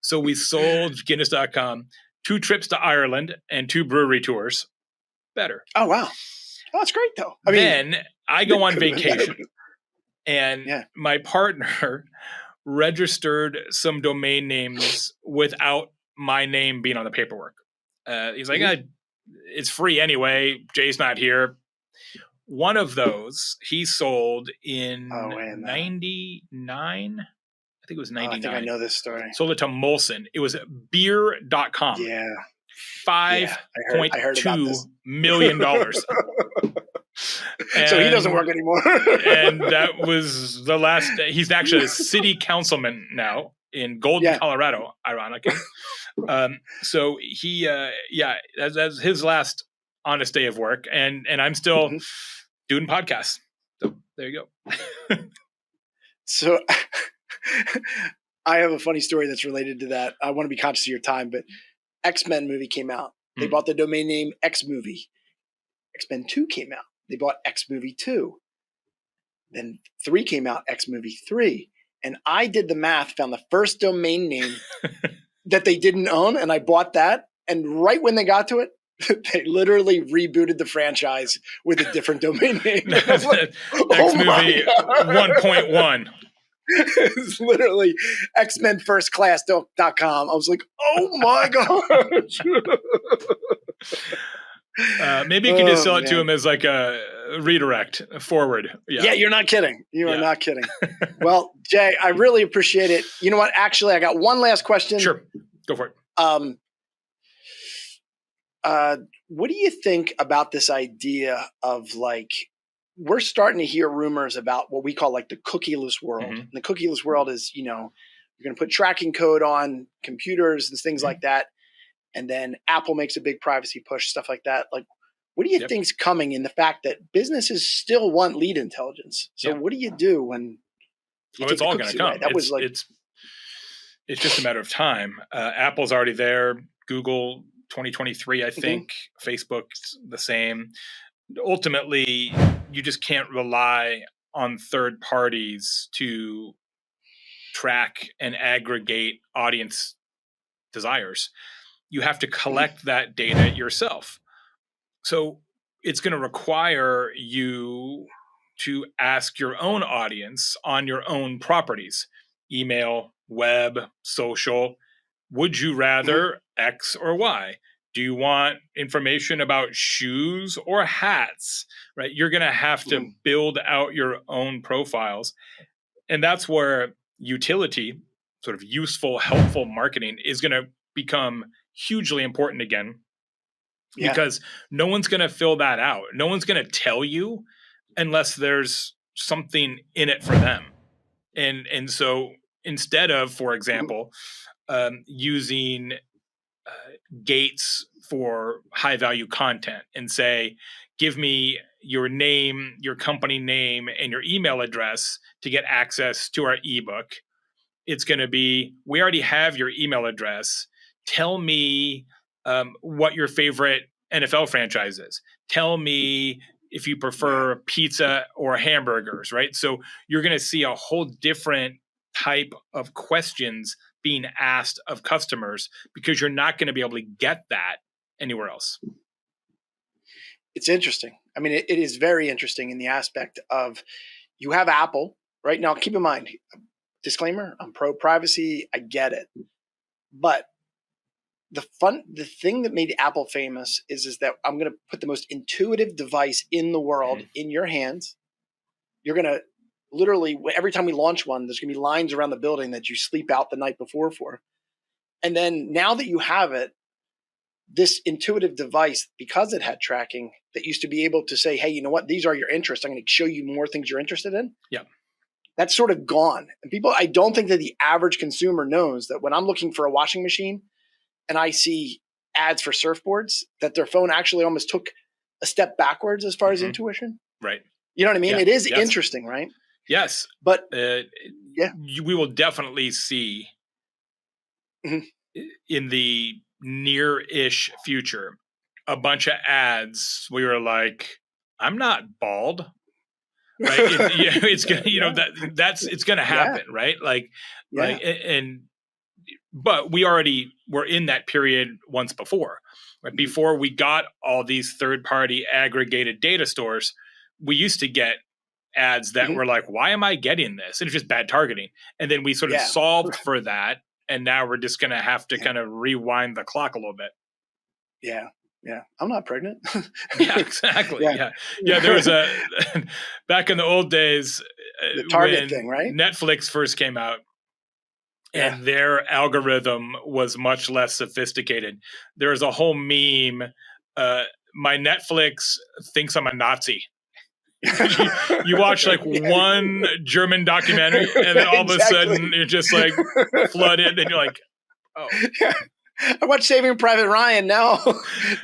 So we sold Guinness.com 2 trips to Ireland and 2 brewery tours. Better. Oh wow, that's great though. I mean, then I go on could've been better. vacation, and my partner registered some domain names without my name being on the paperwork. He's like, it's free anyway. Jay's not here. One of those he sold in 99. I think it was 99. I think I know this story. Sold it to Molson. It was beer.com. Yeah. $5.2 million. So he doesn't work anymore. And that was the last. He's actually a city councilman now in Golden, Colorado, ironically. So he, that's his last honest day of work. And I'm still doing podcasts. So there you go. So I have a funny story that's related to that. I want to be conscious of your time, but X-Men movie came out. They bought the domain name X movie. X-Men 2 came out. They bought X movie 2. Then 3 came out, X movie 3. And I did the math, found the first domain name that they didn't own, and I bought that. And right when they got to it, they literally rebooted the franchise with a different domain name. Like, X movie 1.1. It's literally xmenfirstclass.com. I was like, oh my gosh. Maybe you can just sell it to him as like a redirect forward. Yeah, you're not kidding. You are not kidding. Well, Jay, I really appreciate it. You know what? Actually, I got one last question. Sure. Go for it. What do you think about this idea of like, we're starting to hear rumors about what we call like the cookieless world. And the cookieless world is, you're going to put tracking code on computers and things like that. And then Apple makes a big privacy push, stuff like that. Like, what do you think's coming in the fact that businesses still want lead intelligence? So what do you do when it's all going to come? That was like, it's just a matter of time. Apple's already there. Google 2023, I think. Facebook's the same. Ultimately, you just can't rely on third parties to track and aggregate audience desires. You have to collect that data yourself. So it's going to require you to ask your own audience on your own properties, email, web, social. Would you rather X or Y? Do you want information about shoes or hats? Right? You're going to have to build out your own profiles. And that's where utility, sort of useful, helpful marketing is going to become hugely important again, because no one's going to fill that out. No one's going to tell you unless there's something in it for them. And so instead of, for example, using gates for high value content and say, give me your name, your company name, and your email address to get access to our ebook. It's going to be, we already have your email address. Tell me what your favorite NFL franchise is. Tell me if you prefer pizza or hamburgers, right? So you're going to see a whole different type of questions being asked of customers, because you're not going to be able to get that anywhere else. It's interesting. I mean, it is very interesting in the aspect of, you have Apple right now. Keep in mind, disclaimer, I'm pro privacy. I get it. But the thing that made Apple famous is that I'm going to put the most intuitive device in the world in your hands. You're going to literally, every time we launch one, there's going to be lines around the building that you sleep out the night before for. And then now that you have it, this intuitive device, because it had tracking, that used to be able to say, hey, you know what? These are your interests. I'm going to show you more things you're interested in. Yeah. That's sort of gone. And people, I don't think that the average consumer knows that when I'm looking for a washing machine and I see ads for surfboards, that their phone actually almost took a step backwards as far as intuition. Right. You know what I mean? Yeah. It is interesting, right? Yes. But we will definitely see in the near-ish future a bunch of ads. We were like, I'm not bald. Right. It's gonna, it's gonna happen. Right. Like, right. But we already were in that period once before, right? Before we got all these third-party aggregated data stores, we used to get ads that were like, why am I getting this? And it's just bad targeting. And then we sort of solved for that. And now we're just going to have to kind of rewind the clock a little bit. Yeah. Yeah. I'm not pregnant. Yeah, exactly. Yeah. There was back in the old days, the target thing, right? Netflix first came out. And their algorithm was much less sophisticated. There's a whole meme. My Netflix thinks I'm a Nazi. you watch like one German documentary, and then all of a sudden you're just like flooded, and you're like, oh. Yeah. I watch Saving Private Ryan now.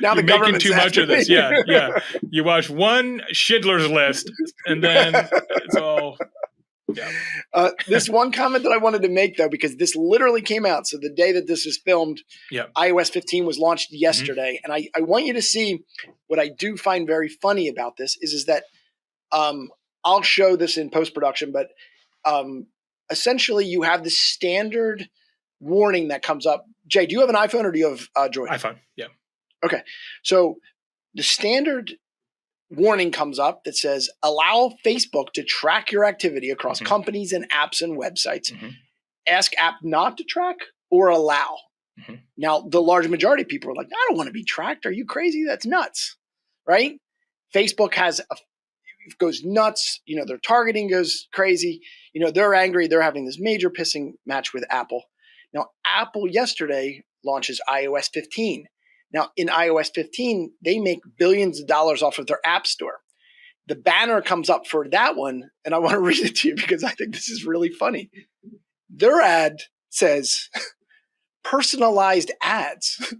Now the government's making too much of this. Yeah. You watch one Schindler's List, and then it's all. Yeah. This one comment that I wanted to make, though, because this literally came out. So the day that this was filmed, iOS 15 was launched yesterday. And I want you to see what I do find very funny about this is that I'll show this in post-production, but essentially you have the standard warning that comes up. Jay, do you have an iPhone or do you have Droid? iPhone, yeah. Okay. So the standard warning comes up that says, allow Facebook to track your activity across companies and apps and websites. Ask app not to track or allow. Now, the large majority of people are like, I don't want to be tracked. Are you crazy? That's nuts, right? Facebook goes nuts. Their targeting goes crazy. They're angry. They're having this major pissing match with Apple. Now, Apple yesterday launches iOS 15. Now, in iOS 15, they make billions of dollars off of their app store. The banner comes up for that one, and I want to read it to you because I think this is really funny. Their ad says, personalized ads.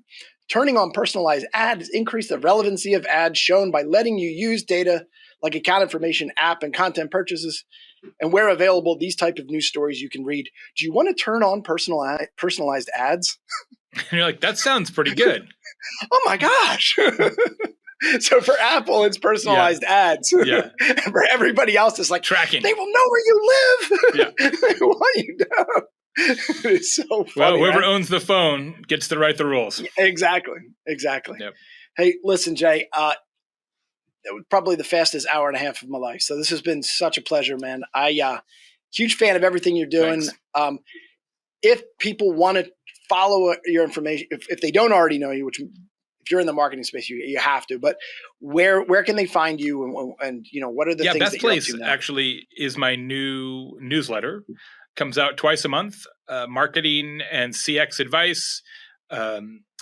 Turning on personalized ads increase the relevancy of ads shown by letting you use data like account information, app, and content purchases. And where available, these type of news stories you can read. Do you want to turn on personalized ads? And you're like, that sounds pretty good. Oh my gosh. So for Apple, it's personalized ads. Yeah. And for everybody else, it's like tracking. They will know where you live. Yeah. They want you to know. It's so funny. Well, whoever owns the phone gets to write the rules. Exactly. Yep. Hey, listen, Jay, it was probably the fastest hour and a half of my life. So this has been such a pleasure, man. Huge fan of everything you're doing. Thanks. If people want to follow your information, if they don't already know you, which if you're in the marketing space, you have to, but where can they find you and what are the things best that you're place up to now? Actually is my new newsletter. Comes out twice a month, marketing and CX advice,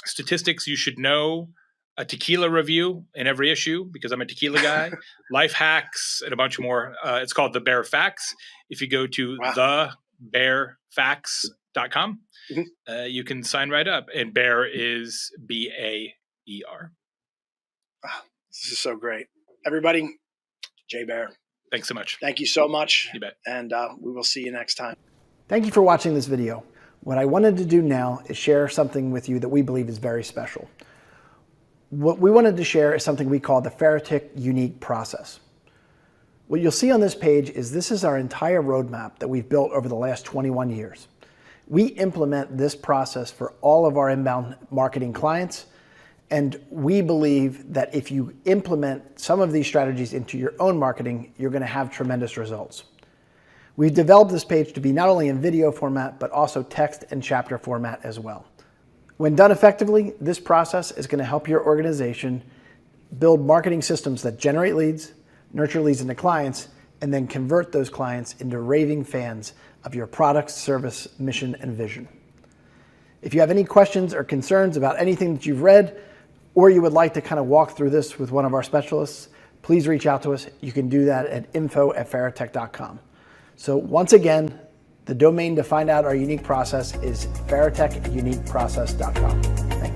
statistics you should know, a tequila review in every issue because I'm a tequila guy, life hacks, and a bunch more. It's called The Baer Facts. If you go to thebaerfacts.com, you can sign right up. And Baer is Baer. Wow, this is so great. Everybody, Jay Baer. Thanks so much. Thank you so much. You bet. And we will see you next time. Thank you for watching this video. What I wanted to do now is share something with you that we believe is very special. What we wanted to share is something we call the Ferritic unique process. What you'll see on this page is this is our entire roadmap that we've built over the last 21 years. We implement this process for all of our inbound marketing clients, and we believe that if you implement some of these strategies into your own marketing, you're going to have tremendous results. We've developed this page to be not only in video format, but also text and chapter format as well. When done effectively, this process is going to help your organization build marketing systems that generate leads, nurture leads into clients, and then convert those clients into raving fans of your product, service, mission, and vision. If you have any questions or concerns about anything that you've read, or you would like to kind of walk through this with one of our specialists, please reach out to us. You can do that at info@ferritech.com. So once again, the domain to find out our unique process is ferritechuniqueprocess.com. Thank you.